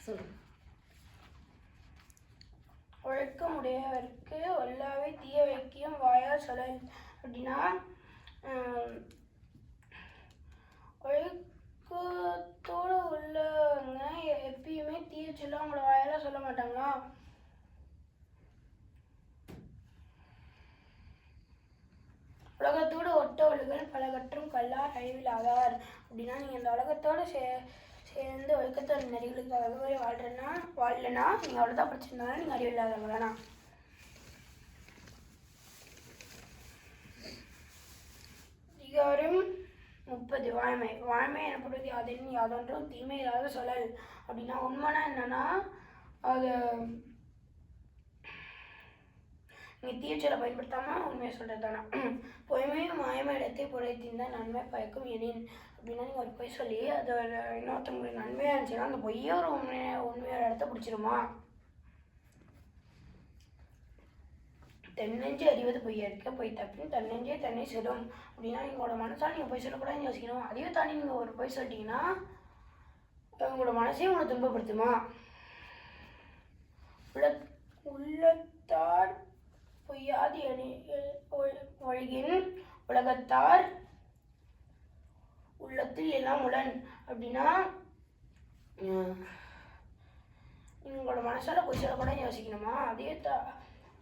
சொல்லு. ஒழுக்கம் உடையவருக்கு ஒல்லாவை தீய வைக்கும் வாயால் சொல்லல் அப்படின்னா ஒழுக்கத்தோடு உள்ளவங்க எப்பயுமே தீய சொல்ல அவங்களோட வாயால் சொல்ல மாட்டாங்களா. உலகத்தோடு ஒட்ட ஒழுகல் பலகற்றும் கல்லார் அழிவிலாதார் அப்படின்னா நீங்கள் இந்த உலகத்தோடு சேர்ந்து ஒழுக்கத்தோட நெறிகளுக்காகவே வாழலைன்னா நீங்கள் அவ்வளோதான் படிச்சிருந்தாலும் நீங்கள் அறிவில்லாதவங்களாண்ணா. அதிகாரம் 30 வாய்மை எனப்படுவது யாதொன்றும் தீமை இல்லாத சொல்லல் அப்படின்னா உண்மைனா என்னன்னா அது நீங்கள் தீயச்சொலை பயன்படுத்தாமல் உண்மையை சொல்கிறது தானே. பொய்மையும் மாயமை இடத்தை புடைத்திருந்தால் நன்மை பயக்கும் எனின் அப்படின்னா நீங்கள் ஒரு பொய் சொல்லி அது ஒரு இன்னொருத்தவங்களுக்கு நன்மையாக இருந்துச்சுன்னா அந்த பொய்யே ஒரு உண்மையோட இடத்த பிடிச்சிருமா. தென்னெஞ்சு அறிவது பொய்யா இருக்க பொய் தப்பின்னு தன்னெஞ்சே தன்னை சொல்லும் அப்படின்னா உங்களோட மனசால் நீங்கள் பொய் சொல்லக்கூடாதுன்னு யோசிக்கணும். அதையும் தாண்டி நீங்கள் ஒரு பொய் சொல்லிட்டீங்கன்னா உங்களோட மனசையும் உங்களை துன்பப்படுத்துமா. உள்ளத்தார் பொய்யாது ஒழுகின் உலகத்தார் உள்ளத்தில் எல்லாம் உடன் அப்படின்னா உங்களோட மனசால பொய் சொல்லக்கூட யோசிக்கணுமா. அதே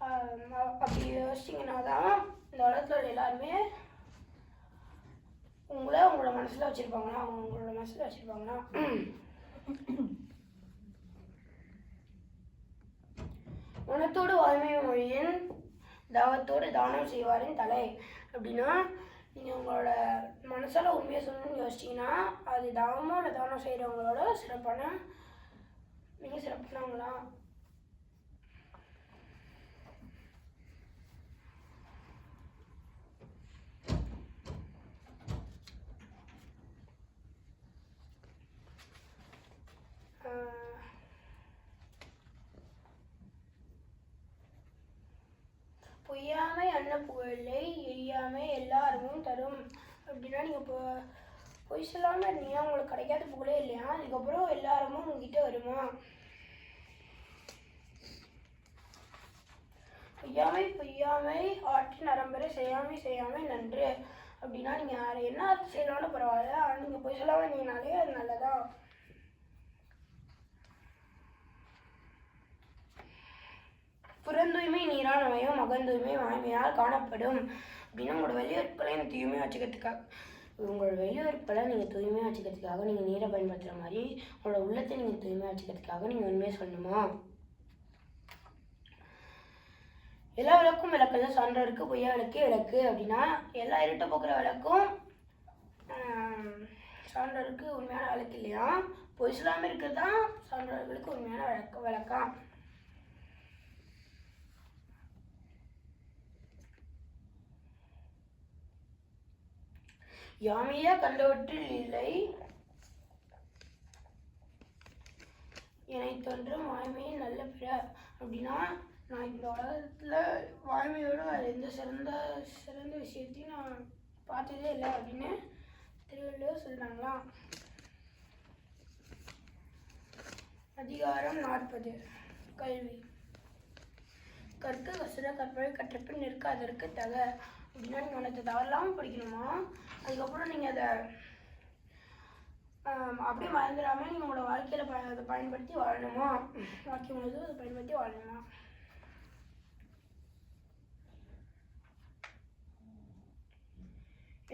அப்படி யோசிச்சிங்கன்னா தான் இந்த உலகத்தில் எல்லாருமே உங்களோட மனசில் வச்சுருப்பாங்களா உங்களோட மனசில் வச்சுருப்பாங்களா. மனத்தோடு வாய்மை மொழியின் தாவத்தோடு தானம் செய்வாரின் தலை அப்படின்னா நீங்கள் உங்களோட மனசால் உண்மையை சொல்லணும்னு யோசிச்சிங்கன்னா அது தாவமோ இல்லை தானம் செய்கிறவங்களோட நீங்கள் சிறப்பானவங்களா. பொய்யாமை அன்ன புகழை எய்யாமை எல்லா அருமும் தரும் அப்படின்னா நீங்கள் இப்போ பொய் சொல்லாமல் இருந்தீங்கன்னா உங்களுக்கு கிடைக்காத புகழே இல்லையா. அதுக்கப்புறம் எல்லா அருமும் உங்ககிட்ட வருமா. பொய்யாமை ஆற்றின் நரம்பரை செய்யாமை நன்று அப்படின்னா நீங்கள் யார் என்ன அர்த்தம் செய்யலாம்னு பரவாயில்ல. ஆனால் நீங்கள் பொய் சொல்லாமல் இருந்தீங்கனாலே அது நல்லதா. புறந்தூய்மை நீரானவையும் அகந்தூய்மை வாய்மையால் காணப்படும் அப்படின்னா உங்களோட வெளியுறுப்புகளை தூய்மையாக வச்சுக்கிறதுக்காக நீங்கள் தூய்மையாக வச்சுக்கிறதுக்காக நீங்கள் நீரை பயன்படுத்துகிற மாதிரி உங்களோட உள்ளத்தை நீங்கள் தூய்மையாக வச்சுக்கிறதுக்காக நீங்கள் உண்மையாக சொல்லணுமா. எல்லா விளக்கும் விளக்குது சான்றோருக்கு பொய்யா விளக்கே விளக்கு அப்படின்னா எல்லா இருட்ட போக்குற விளக்கும் சான்றோருக்கு உண்மையான வழக்கு இல்லையா. பொய் சொல்லாமல் இருக்கிறது தான் சான்றோர்களுக்கு உண்மையான வழக்கம். யாமையா கண்டவற்றில் இல்லை என்னை தோன்றும் வாய்மையை நல்ல பிற. அப்படின்னா நான் இந்த உலகத்தில் வாய்மையோட எந்த சிறந்த விஷயத்தையும் நான் பார்த்ததே இல்லை அப்படின்னு திருவள்ளுவர் சொல்கிறாங்களாம். அதிகாரம் 40 கல்வி. கற்க கசட கற்பவை கற்றப்பின் நிற்க அதற்கு தக. அப்படின்னா நீங்கள் ஒன்றத்தை தவறலாமல் படிக்கணுமா, அதுக்கப்புறம் நீங்கள் அதை அப்படியே மறந்துடாமல் நீங்கள் உங்களோட வாழ்க்கையில் அதை பயன்படுத்தி வாழணுமா, வாக்கியம் முழுவதும் அதை பயன்படுத்தி வாழணுமா.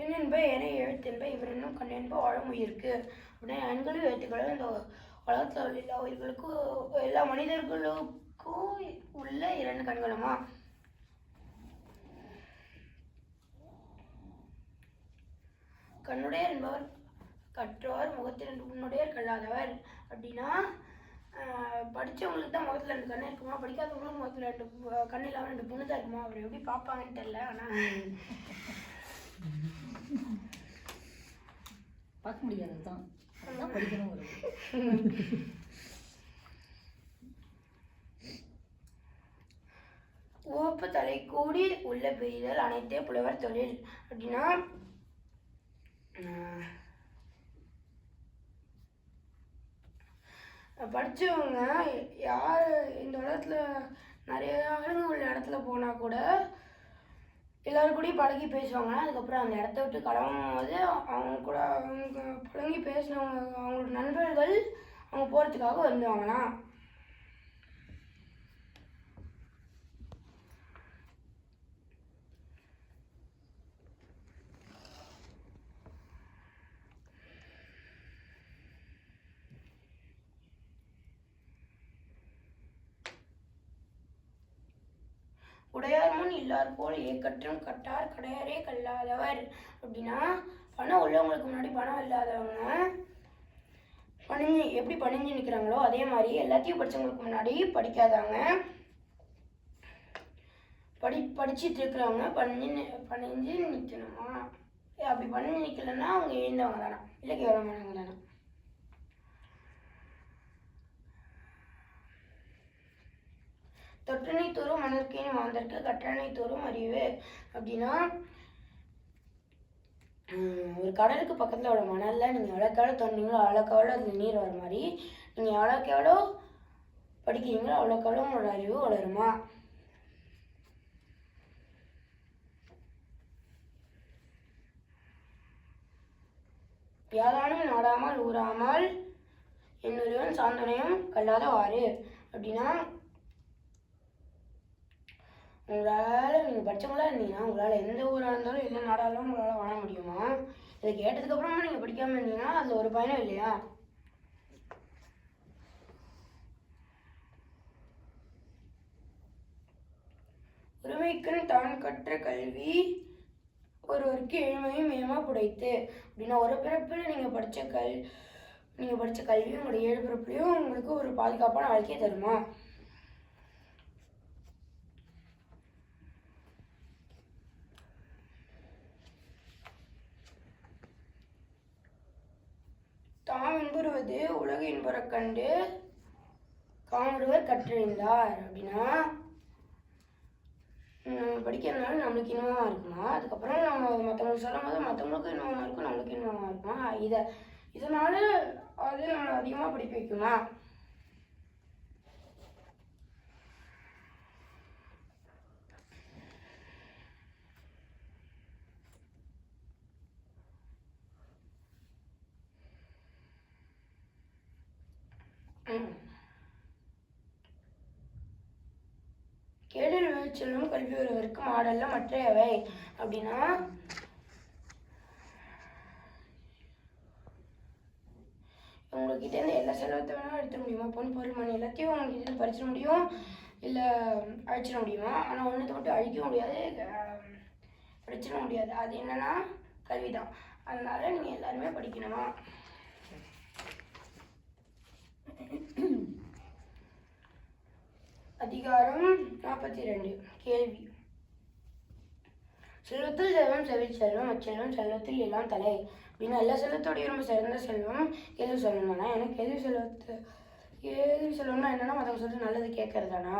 எண்ணென்ப என எழுத்தென்ப இவர் இன்னும் கண்ணென்ப வாழும் உயிருக்கு. அப்படின்னா எண்களும் எழுத்துக்களும் இந்த உலகத்தில் உள்ள எல்லா உயிர்களுக்கும் எல்லா மனிதர்களுக்கும் உள்ள 2 கண்களுமா. கண்ணுடையர் என்பவர் கற்றவர் முகத்தில் உன்னுடையர் கல்லாதவர். அப்படின்னா படித்தவங்களுக்கு தான் முகத்தில் 2 கண்ணு இருக்குமா, படிக்காதவங்களும் முகத்தில் 2 கண்ணு இல்லாமல் 2 புண்ணு தான் இருக்குமா. அவர் எப்படி பார்ப்பாங்கன்னு தெரியல. ஆனால் பார்க்க முடியாது தான், அதுதான் படிக்கணும். உவப்பு தலை கூடி உள்ள பெய்தல் அனைத்தே புலவர் தொழில். அப்படின்னா படித்தவங்க யார் இந்த உலகத்தில் நிறைய ஆளுங்க உள்ள இடத்துல போனால் கூட எல்லோரும் கூடயும் பழகி பேசுவாங்க. அதுக்கப்புறம் அந்த இடத்த விட்டு கிளம்பும் போது அவங்க கூட அவங்க பழகி பேசினவங்க அவங்களோட நண்பர்கள் அவங்க போகிறதுக்காக வந்துவாங்களாம். உடையார் முன் இல்லார் போல் ஏக்கற்றும் கட்டார் கடையாரே கல்லாதவர். அப்படின்னா பணம் உள்ளவங்களுக்கு முன்னாடி பணம் இல்லாதவங்க எப்படி பணிஞ்சு நிற்கிறாங்களோ அதே மாதிரி எல்லாத்தையும் படித்தவங்களுக்கு முன்னாடி படிக்காதவங்க படிச்சுட்டு இருக்கிறவங்க பணிஞ்சு நிற்கணுமா. அப்படி பணிஞ்சு நிற்கலன்னா அவங்க எழுந்தவங்க தானே, இல்லை கேவலமானவங்க தானே. தொற்றனை தோறும் மணற்கேன் மாந்தற்கு கற்றனை தோறும் அறிவு. அப்படின்னா ஒரு கடலுக்கு பக்கத்தில் உள்ள மணலில் நீங்கள் எவ்வளோக்கு எவ்வளோ தோண்டிங்களோ அவ்வளோக்கு எவ்வளோ அதில் நீர் வர மாதிரி நீங்கள் எவ்வளோக்கு எவ்வளோ படிக்கிறீங்களோ அவ்வளோக்கு எவ்வளோ உங்களோட அறிவு வளருமா. யாதானும் நாடாமல் ஊறாமல் என்னொருவன் சாந்தனையும் கல்லாதவாறு. அப்படின்னா உங்களால் நீங்கள் படித்தவங்களா இருந்தீங்கன்னா உங்களால் எந்த ஊராக இருந்தாலும் எந்த நாடாக இருந்தாலும் உங்களால் வாழ முடியுமா. இதை கேட்டதுக்கப்புறமா நீங்கள் படிக்காமல் இருந்தீங்கன்னா அதில் ஒரு பயனும் இல்லையா. உரிமைக்குன்னு தான் கற்ற கல்வி ஒருவருக்கு ஏழ்மையும் ஏமா புடைத்து. அப்படின்னா ஒரு பிறப்பில் நீங்கள் படித்த கல்வி உங்களுடைய 7 பிறப்புலையும் உங்களுக்கு ஒரு பாதுகாப்பான வாழ்க்கையை தருமா. தாம் இன்புறுவது உலக இன்புறக் கண்டு காமருவர் கற்றறிந்தார். அப்படின்னா படிக்கிறதுனால நம்மளுக்கு இன்பமாக இருக்குமா, அதுக்கப்புறம் நம்ம மற்றவங்களுக்கு சொல்லும் போது மற்றவங்களுக்கும் இன்பமாக இருக்கும், நம்மளுக்கு இன்பமாக இருக்குமா. இதனால அது நம்மளை அதிகமாக படிக்க வைக்குமா. கேடில் விளைச்சலும் கல்வி ஒருவருக்கு மாடல்ல மற்றையவை. அப்படின்னா உங்ககிட்ட எல்லா செலவத்தை வேணாலும் எடுத்துட முடியுமா, பொன் பொருள் மணி எல்லாத்தையும் உங்ககிட்ட பறிச்சிட முடியும், இல்லை அழிச்சிட முடியுமா. ஆனால் ஒன்றத்தை மட்டும் அழிக்க முடியாது, படிச்சிட முடியாது. அது என்னன்னா கல்வி தான். அதனால நீங்கள் எல்லாருமே படிக்கணுமா. அதிகாரம் 42 கேள்வி. செல்வத்தில் செல்வம் செல்வம் அச்செல்வம் செல்வத்தில் எல்லாம் தலை அப்படின்னு எல்லா செல்வத்தோடைய ரொம்ப சிறந்த செல்வம் கேள்வி செல்வம் தானே. எனக்கு கேள்வி செல்வம்னா என்னன்னா மற்றவங்க சொல்லிட்டு நல்லது கேட்கறது தானா.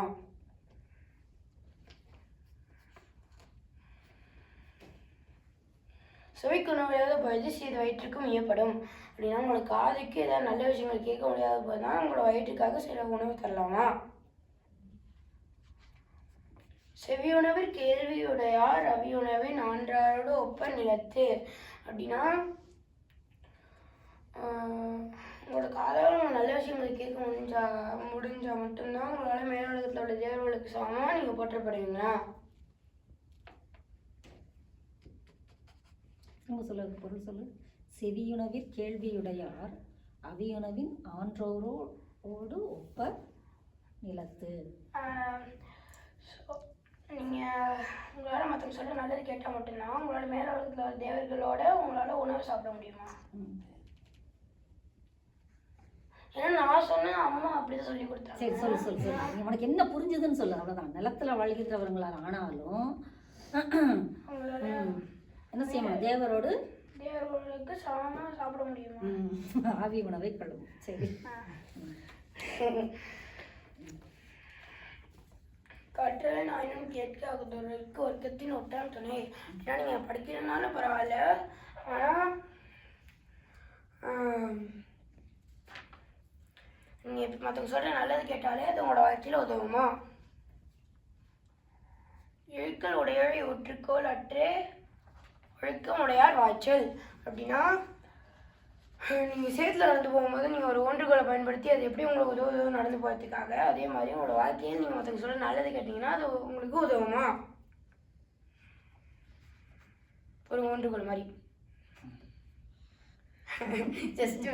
சுவைக்கு உணவில்லாத பொழுது சிறிது வயிற்றுக்கும் இயப்படும் அப்படின்னா உங்களோட காதுக்கு ஏதாவது நல்ல விஷயங்கள் கேட்க முடியாத போது தான் உங்களோட வயிற்றுக்காக சில உணவு தரலாமா. செவியுணவில் கேள்வியுடையார் அவியுணவின் ஆன்றாரோடு ஒப்ப நிலத்து அப்படின்னா உங்களோட காதால் உங்கள் நல்ல விஷயங்களை கேட்க முடிஞ்சா மட்டும்தான் உங்களால் மேலுலகத்தில் உள்ள தேவர்களுக்கு சமமாக நீங்கள் போற்றப்படுவீங்களா. சொல்லுறது பொருள் சொல்லு. செவியுணவிற் கேள்வியுடையார் அவியுணவின் ஆன்றோரோடு ஒப்ப நிலத்து. நீங்கள் உங்களால் மற்றவங்க சொல்ல நல்லது கேட்டால் மட்டும்தான் உங்களால் மேலுலகத்தில் உள்ள தேவர்களோட உங்களால் உணவு சாப்பிட முடியுமா. ஏன்னா நான் சொன்னேன் அம்மா அப்படிதான் சொல்லி கொடுத்தாங்க. சரி சொல்லு சொல்லு சொல்லு. உனக்கு என்ன புரிஞ்சுதுன்னு சொல்லு. அவ்வளோதான். நிலத்தில் வாழ்கின்றவர்களால் ஆனாலும் என்ன செய்யணும், தேவர்களுக்கு சமமாக சாப்பிட முடியுமா. ஆவி உணவை கழுவும். சரி. கற்றலை நாயினும் கேட்க அகுதொருக்கு ஒர்க்கத்தின் ஒட்டான் துணை. ஏன்னா நீங்கள் படிக்கிறதுனாலும் பரவாயில்ல, ஆனால் நீங்கள் மற்றவங்க சொல்கிற நல்லது கேட்டாலே அது உங்களோட வாழ்க்கையில் உதவுமா. இழுக்கல் உடையாரை ஊற்றுக்கோள் அற்றே ஒழுக்கம் உடையார் வாய்ச்சல் அப்படின்னா நீங்கள் சேத்துல நடந்து போகும்போது நீங்கள் ஒரு ஒன்றுகோலை பயன்படுத்தி அது எப்படி உங்களுக்கு உதவும் நடந்து போகிறதுக்காக, அதே மாதிரி உங்களோட வாழ்க்கையில் நீங்கள் மற்றவங்க சொல்ல நல்லது கேட்டிங்கன்னா அது உங்களுக்கு உதவுமா. ஒரு ஒன்றுகோல் மாதிரி. ஜஸ்ட்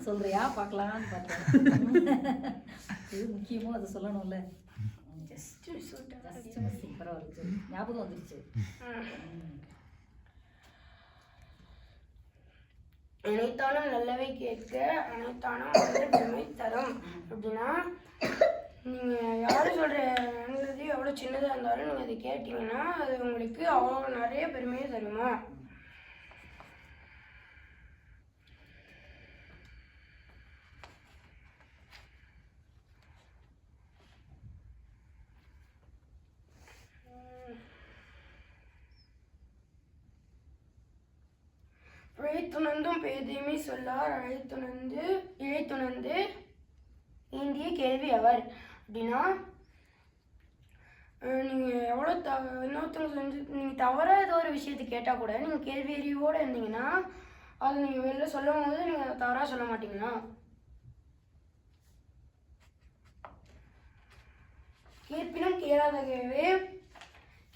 சொல்றியா பார்க்கலான்னு பார்த்தேன். இது முக்கியமோ அதை சொல்லணும்ல. பரவாயில்ல, ஞாபகம் வந்துருச்சு. அனைத்தானும் நல்லவை கேட்க அனைத்தானும் வந்து பெருமை தரும் அப்படின்னா நீங்கள் யாரும் சொல்கிற நல்லது எவ்வளோ சின்னதாக இருந்தாலும் நீங்கள் அதை கேட்டிங்கன்னா அது உங்களுக்கு அவ்வளோ நிறைய பெருமையை தருமா. இழைத்துணர்ந்தும் பேதீமை சொல்லார் இழைத்துணர்ந்து இந்திய கேள்வி அவர் அப்படின்னா நீங்கள் எவ்வளோ இன்னொருத்தவங்க நீங்கள் தவறாக ஏதோ ஒரு விஷயத்தை கேட்டால் கூட நீங்கள் கேள்வி அறிவோடு இருந்தீங்கன்னா அது நீங்கள் வெளில சொல்லும் போது நீங்கள் தவறாக சொல்ல மாட்டீங்களா. கேட்பினும் கேளாதவே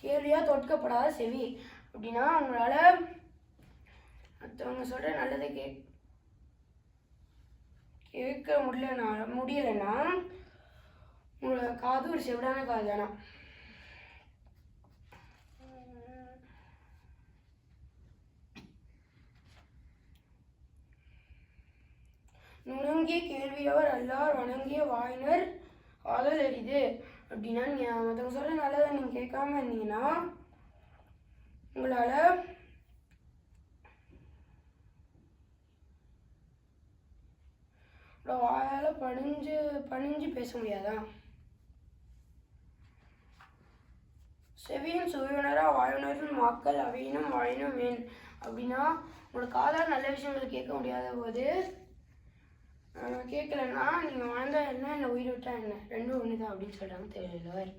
கேள்வியாக தொட்கப்படாத செவி அப்படின்னா உங்களால் மற்றவங்க சொல்கிற நல்லதை கேட்க முடியலைன்னா உங்களோட காது ஒரு செவிடான காது தானா. நுணங்கிய கேள்வியவர் எல்லார் வணங்கிய வாயினர் ஆதல் எரிது அப்படின்னா நீங்கள் மற்றவங்க சொல்கிற நல்லதை நீங்கள் கேட்காம இருந்தீங்கன்னா உங்களால் வாயால் பணிஞ்சு பேச முடியாதா. செவியின் சுவையுணரா வாயுணரின் வாக்கள் அவையினும் வாயினும் வேன் அப்படின்னா உங்களோட காதால் நல்ல விஷயங்கள் கேட்க முடியாத போது கேட்கலன்னா நீங்கள் வாழ்ந்தா என்ன இல்லை உயிர் விட்டா என்ன ரெண்டும் ஒன்று தான் அப்படின்னு சொல்கிறாங்க திருவள்ளுவர்.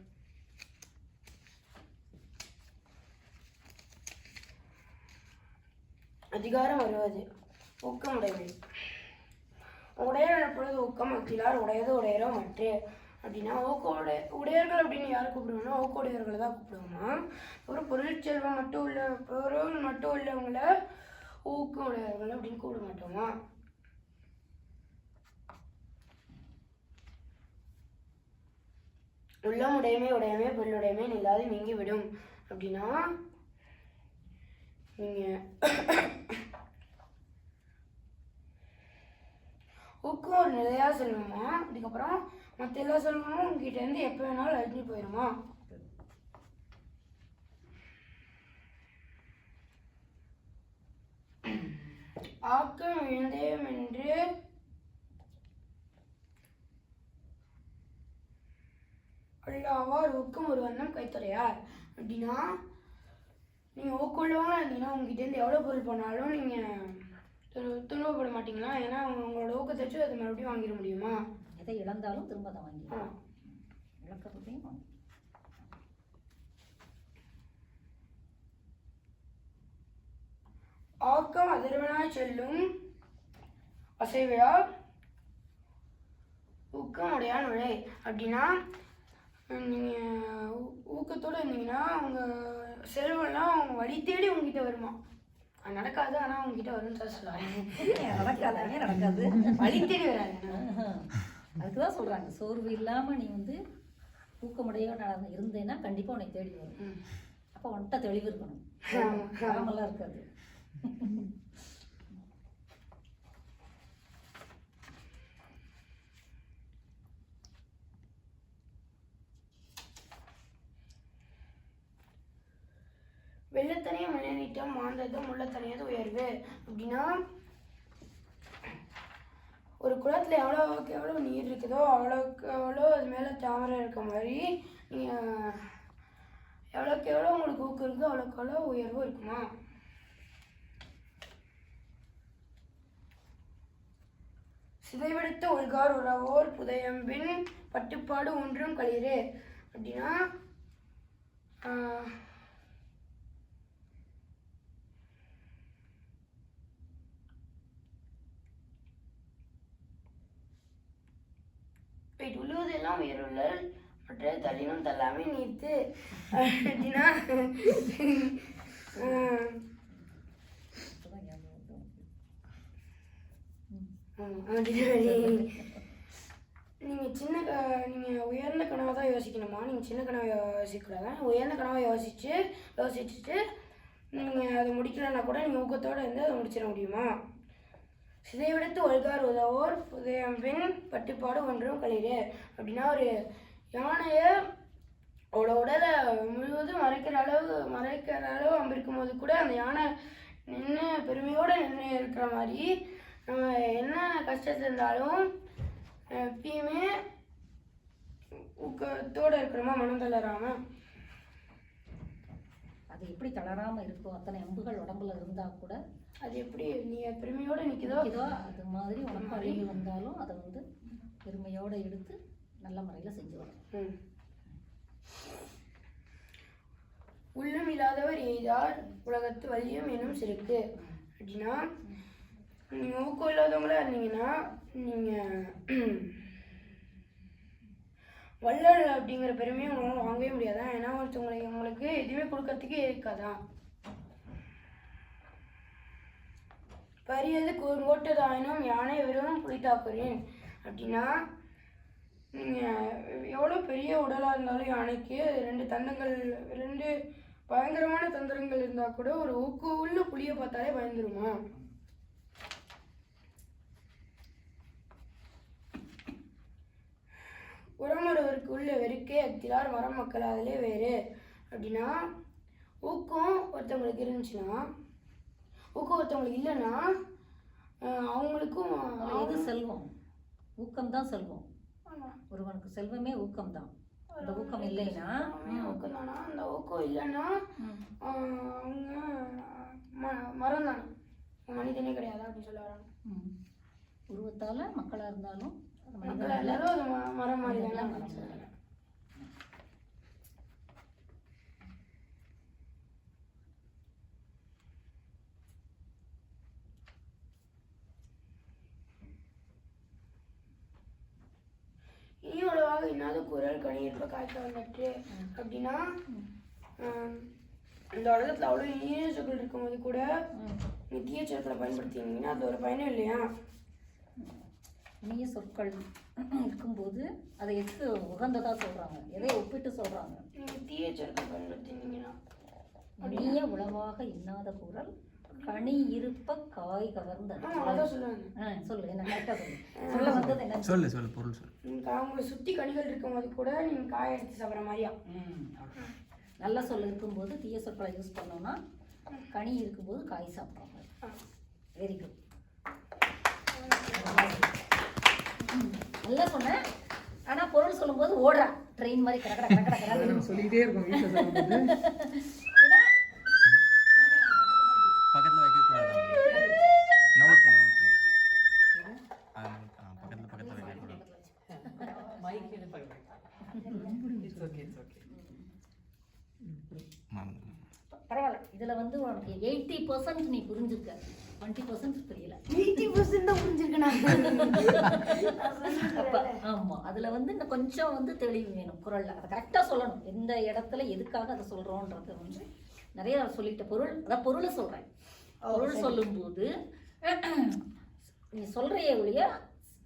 அதிகாரம் 60 ஊக்கம் உடைமை. உடையர் எனப்பொழுது ஊக்கம் அக்கிலார் உடையது உடையரோ மற்றே அப்படின்னா உடையர்கள் அப்படின்னு யார் கூப்பிடுவோம்னா ஊக்கோடையர்களை தான் கூப்பிடுவோமா. ஒரு பொருள் மட்டும் உள்ளவங்களை ஊக்கம் உடையவர்கள் அப்படின்னு கூப்பிட மாட்டோமா. உள்ளம் உடையமே பொருளுடையமே இல்லாது நீங்கி விடும் அப்படின்னா நீங்கள் ஊக்கம் ஒரு நிலையா செல்வமா, அதுக்கப்புறம் மற்ற எல்லா செல்வமும் உங்ககிட்ட இருந்து எப்போ வேணாலும் அழிஞ்சு போயிடுமா? ஆக்கம் இழந்தேம் என்று அல்லாவார் ஊக்கம் ஒரு வண்ணம் கைத்தொலையார். அப்படின்னா நீங்கள் ஊக்குள்ளவங்க இருந்தீங்கன்னா உங்ககிட்டேருந்து எவ்வளோ பொருள் பண்ணாலும் நீங்கள் துன்பப்பட மாட்டீங்களா? ஏன்னா உங்களோட ஊக்கத்தை வச்சு அதை மறுபடியும் வாங்கிட முடியுமா? எதை இழந்தாலும் திரும்ப அதை வாங்கிடலாம். இழக்கிறதையும் வாங்கி. ஆக்கம் அதிர்வனாய் செல்லும் அசைவிழா ஊக்கம் உடையான் உழை. அப்படின்னா நீங்கள் ஊக்கத்தோடு இருந்தீங்கன்னா உங்கள் செல்வம்லாம் அவங்க வழி தேடி உங்ககிட்ட வருமா? அது நடக்காது, ஆனால் உங்ககிட்ட வரும்னு தான் சொல்லுவாங்க. நடக்காது, நடக்காது, வழி தேடி வராங்க. அதுக்கு தான் சொல்கிறாங்க, சோர்வு இல்லாமல் நீ வந்து ஊக்கமுடையோ இருந்தேன்னா கண்டிப்பாக உன்னை தேடி வரும். அப்போ உன்கிட்ட தெளிவு இருக்கணும், காமெல்லாம் இருக்காது. வெள்ளத்தனைய மனிதனிட்டம் மாந்ததும் உள்ளத்தனையது உயர்வு. அப்படின்னா ஒரு குளத்தில் எவ்வளோக்கு எவ்வளோ நீர் இருக்குதோ அவ்வளோக்கு எவ்வளோ அது மேலே தாமரை இருக்க மாதிரி நீங்கள் எவ்வளோக்கு எவ்வளோ உங்களுக்கு ஊக்கம் இருக்குதோ அவ்வளோக்கு எவ்வளோ உயர்வு இருக்குமா? சிதைவெடுத்த உள்கார் உறவோர் புதையம்பின் பட்டுப்பாடு ஒன்றும் களிரே. அப்படின்னா உழுவதெல்லாம் உயர்வுள்ளல் மற்ற தள்ளினும் தள்ளாமே நீத்து. அப்படின்னா நீங்கள் உயர்ந்த கனவை தான் யோசிக்கணுமா? நீங்கள் சின்ன கனவை யோசிக்கக்கூடாது. உயர்ந்த கனவை யோசிச்சுட்டு நீங்கள் அதை முடிக்கலன்னா கூட நீங்கள் ஊக்கத்தோடு இருந்து அதை முடிச்சிட முடியுமா? சிதைவிடுத்து ஒழுகார் உதவோர் புதையம்பின் பட்டுப்பாடு ஒன்றும் களிரே. அப்படின்னா ஒரு யானையை அவளோட உடலை முழுவதும் மறைக்கிற அளவு அம்பு இருக்கும் போது கூட அந்த யானை நின்று பெருமையோடு நின்று இருக்கிற மாதிரி நம்ம என்ன கஷ்டத்தில் இருந்தாலும் எப்பயுமே ஊக்கத்தோடு இருக்கிறோமா, மனம் தளராமல். அது எப்படி தளராமல் இருக்கும்? அத்தனை அம்புகள் உடம்புல இருந்தால் கூட அது எப்படி நீங்கள் பெருமையோடு நிற்கிதோ அது மாதிரி உனக்கு அழிவு வந்தாலும் அதை வந்து பெருமையோடு எடுத்து நல்ல முறையில் செஞ்சு வரும். உள்ளம் இல்லாதவர் எய்தார் உலகத்து வலியும் எனும் சிறுக்கு. அப்படின்னா நீங்கள் ஊக்கம் இல்லாதவங்களா இருந்தீங்கன்னா நீங்கள் வள்ளல் அப்படிங்கிற பெருமையை உங்களால் வாங்கவே முடியாதான். ஏன்னா உங்களுக்கு எதுவுமே கொடுக்கறதுக்கே இருக்காதான். பரியது கூறுங்கோட்டதாயினும் யானை வெறும் புலித்தாக்குறேன். அப்படின்னா நீங்கள் எவ்வளோ பெரிய உடலாக இருந்தாலும் யானைக்கு ரெண்டு பயங்கரமான தந்திரங்கள் இருந்தால் கூட ஒரு ஊக்க உள்ள புலியை பார்த்தாலே பயந்துருமா? உரமொருவருக்கு உள்ள வெறுக்கே அத்திலார் மரம் மக்கள் அதிலே வேறு. அப்படின்னா ஊக்கம் ஒருத்தவங்களுக்கு இருந்துச்சுன்னா ஊக்கம் ஒருத்தவங்களுக்கு இல்லைன்னா அவங்களுக்கும் இது செல்வம். ஊக்கம்தான் செல்வம். ஒருவனுக்கு செல்வமே ஊக்கம்தான். அந்த ஊக்கம் இல்லைன்னா ஊக்கம் தானா? அந்த ஊக்கம் இல்லைன்னா அவங்க மரம் தானே, மனிதனே கிடையாது அப்படின்னு சொல்ல வராங்க. உருவத்தால் மக்களாக இருந்தாலும் மக்கள் எல்லாரும் அது மரம் மாதிரி தானே அப்படின்னு சொல்லுவாங்க. இவ்வளவாக இன்னாத குரல் கணியிருப்ப காய்க்க வந்துட்டு. அப்படின்னா இந்த உலகத்தில் அவ்வளோ இனிய சொற்கள் இருக்கும்போது கூட நீ தீய சொற்களை பயன்படுத்திங்கன்னா அது ஒரு பயனும் இல்லையா? இனிய சொற்கள் இருக்கும்போது அதை எதுக்கு உகந்ததாக சொல்கிறாங்க? எதை ஒப்பிட்டு சொல்கிறாங்க? நீங்கள் தீய சொற்கள் பயன்படுத்தினீங்கன்னா இனிய உளவாக இன்னாத குரல் கனி இருப்ப காய் கவர்ந்த அதான் சொல்லுவாங்க. சொல்லு என்ன கரெக்டாக சொல்லு. சொல்ல வந்தது என்ன? சொல்லு பொருள் சொல்லு. அவங்களை சுற்றி கனிகள் இருக்கும்போது கூட நீங்கள் காய எடுத்து சாப்பிட்ற மாதிரியா? நல்ல சொல் இருக்கும்போது தீய சொற்களை யூஸ் பண்ணோம்னா கனி இருக்கும்போது காய் சாப்பிட்றோம். Very good. நல்லா சொன்னேன். ஆனால் பொருள் சொல்லும்போது ஓடுறா ட்ரெயின் மாதிரி கடை கடை கடை கடை சொல்லிக்கிட்டே இருக்கோம் வீட்டில் சொல்லும்போது. பக்கத்துல வைக்க கூடாது. நவுத்து பக்கத்துல வைக்க கூடாது. மைக் எடுத்து இட்ஸ் ஓகே பரவாயில்ல. இதுல வந்து உனக்கு 80% நீ புரிஞ்சிருக்க, 20% தெரியல. 80% தான் புரிஞ்சிருக்கேன். அப்ப ஆமா, அதுல வந்து இன்னும் கொஞ்சம் வந்து தெளிவு வேணும் குரல்ல. அதை கரெக்டா சொல்லணும். எந்த இடத்துல எதுக்காக அதை சொல்றோன்றது வந்து நிறைய சொல்லிட்ட பொருள். அதான் பொருளை சொல்றேன். பொருள் சொல்லும்போது நீ சொல்றைய ஒழிய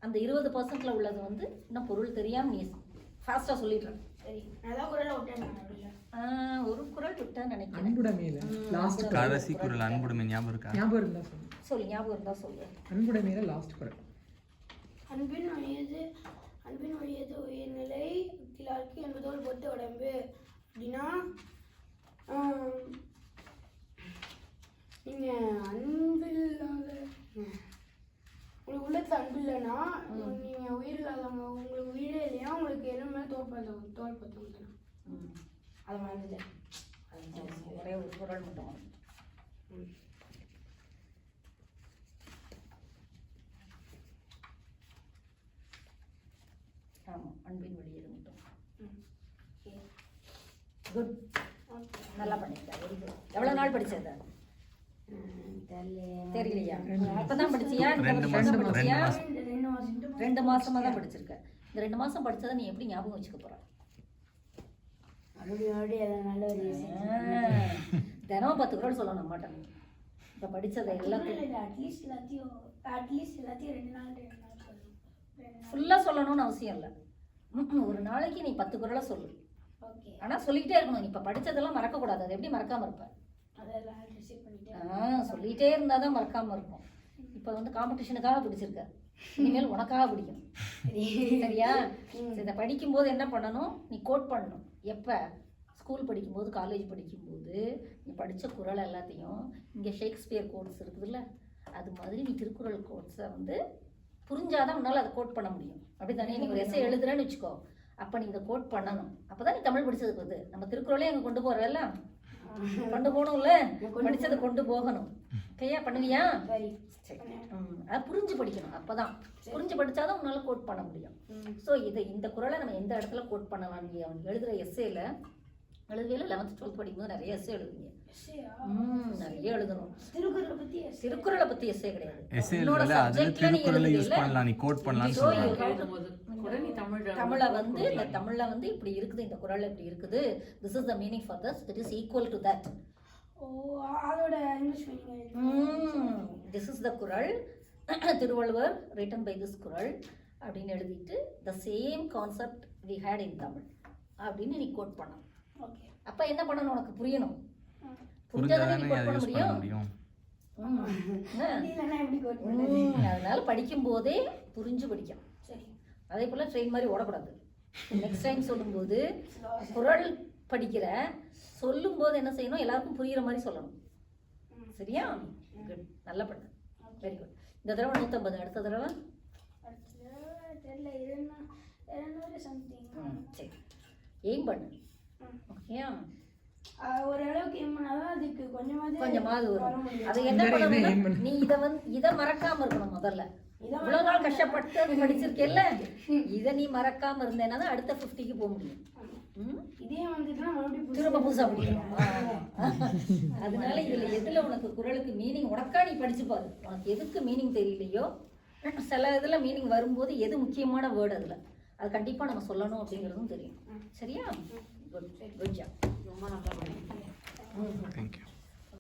அந்த 20%ல உள்ளது வந்து இன்னும் பொருள் தெரியாம நீ ஃபாஸ்டா சொல்லிடுற. சரி, அதான் குரலை விட்டேன். ஒரு குரல் விட்டா நினைக்கிறேன். அன்புடைமையில லாஸ்ட் கடைசி குரல் அன்புடைமை ஞாபகம் இருக்கா? ஞாபகம் இருந்தா சொல்லு. சொல்லு, ஞாபகம் இருந்தா சொல்லு. அன்புடைமையில லாஸ்ட் குரல். அன்பின் வழியது உயர்நிலை திலாருக்கு என்பதோடு பொத்து உடம்பு அப்படின்னா நீங்க அன்பில்லாத உங்களுக்கு உள்ளத்துல அன்பு இல்லைன்னா நீங்க உயிர் இல்லாதவங்க, உங்களுக்கு உயிரே இல்லையா உங்களுக்கு என்ன மேலே தோல் பத்தவங்க அதை மறந்துட்டேன். ஒரே ஒரு குரல் மட்டும். ஆமாம், அன்பின் வழியது மட்டும். குட், நல்லா பண்ணிருக்க. Very good. எவ்வளோ நாள் படிச்சது? தெரியலையா? அப்பதான் படிச்சியா? 2 மாசம் படிச்சியா? 2 மாசமா தான் படிச்சிருக்க. இந்த 2 மாசம் படிச்சதை நீ எப்படி ஞாபகம் வச்சுக்க போற? தினம் 10 குரல் சொல்லணும் மாட்டேன். இப்போ படிச்சதை எல்லாத்தையும் ஃபுல்லாக சொல்லணும்னு அவசியம் இல்லை. ஒரு நாளைக்கு நீ 10 குரலை சொல்லு. ஆனால் சொல்லிக்கிட்டே இருக்கணும். நீ இப்போ படித்ததெல்லாம் மறக்கக்கூடாது. அது எப்படி மறக்காமல் இருப்ப? சொல்லிகிட்டே இருந்தால் தான் மறக்காமல் இருக்கும். இப்போ வந்து காம்படிஷனுக்காக பிடிச்சிருக்க, இனிமேல் உனக்காக பிடிக்கும். சரியா? இதை படிக்கும்போது என்ன பண்ணணும்? நீ கோட் பண்ணணும். எப்போ? ஸ்கூல் படிக்கும்போது, காலேஜ் படிக்கும்போது நீ படித்த குரல் எல்லாத்தையும், இங்கே ஷேக்ஸ்பியர் கோட்ஸ் இருக்குதுல்ல, அது மாதிரி நீ திருக்குறள் கோட்ஸை வந்து புரிஞ்சாதான் உன்னால் அதை கோட் பண்ண முடியும். அப்படி தானே? நீ ஒரு எஸ்ஸே எழுதுறேன்னு வச்சுக்கோ, அப்போ நீ இதை கோட் பண்ணணும். அப்போ தான் நீ தமிழ் படித்ததுக்கு வருது. நம்ம திருக்குறளே அங்கே கொண்டு போகிறல்ல, கொண்டு போகணும்ல, படித்ததை கொண்டு போகணும். ஓகேயா? பண்ணுவியா? சரி. அதை புரிஞ்சு படிக்கணும். அப்போதான் புரிஞ்சு படித்தாதான் உன்னால் கோட் பண்ண முடியும். ஸோ இந்த குறளை நம்ம எந்த இடத்துல கோட் பண்ணலாம்? நீ அவன் எழுதுகிற எஸ்ஸேல எழுதுவேல 11th 12th படிக்கும்போது நிறைய எஸ்ஸே எழுதுவீங்க. நிறைய எழுதணும். திருக்குறளை பற்றி எஸ்ஸே கிடையாது. தமிழை வந்து இந்த தமிழ்ல வந்து இப்படி இருக்குது, இந்த குறள் இப்படி இருக்குது. This is the meaning for this, it is equal to that. This is the Kural, Thiruvalluvar written by this Kural அப்படின்னு எழுதிட்டு the same concept we had in Tamil அப்படின்னு நீ கோட் பண்ணணும். அப்ப என்ன பண்ணணும்? உனக்கு புரியணும். புரிஞ்சாதானே நீ கோட் பண்ண முடியும். அதனால படிக்கும் போதே புரிஞ்சு படிக்கும். அதே போல ட்ரெயின் மாதிரி ஓடக்கூடாது. நெக்ஸ்ட் டைம் சொல்லும்போது குறள் படிக்கிற சொல்லும்போது என்ன செய்யணும்? எல்லாருக்கும் புரியுற மாதிரி சொல்லணும். சரியா? குட், நல்லா பண்ண. Very good. இந்த தடவை 150, அடுத்த தடவை சரி, எய்ம் பண்ணு. ஓகேயா? ஓரளவுக்கு எய்ம் பண்ணாதான் அதுக்கு கொஞ்சமாவது வரும். அது என்ன பண்ணணும்? நீ இதை மறக்காம இருக்கணும். முதல்ல இவ்வளவு நாள் கஷ்டப்பட்டு நீ படிச்சிருக்கேல்ல, இதை நீ மறக்காம இருந்தேன்னா தான் அடுத்த 50க்கு போக முடியும். இதே வந்துட்டுனா மறுபடியும் திரும்ப புதுசா படிக்கணும். அதனால இதுல எதுல உனக்கு குறளுக்கு மீனிங் உனக்கா நீ படிச்சு பாரு. உனக்கு எதுக்கு மீனிங் தெரியலையோ, சில இதுல மீனிங் வரும்போது எது முக்கியமான வேர்டு அதுல அது கண்டிப்பா நம்ம சொல்லணும் அப்படிங்கிறதும் தெரியும். சரியா? Good job. ரொம்ப நல்லா. தேங்க்யூ.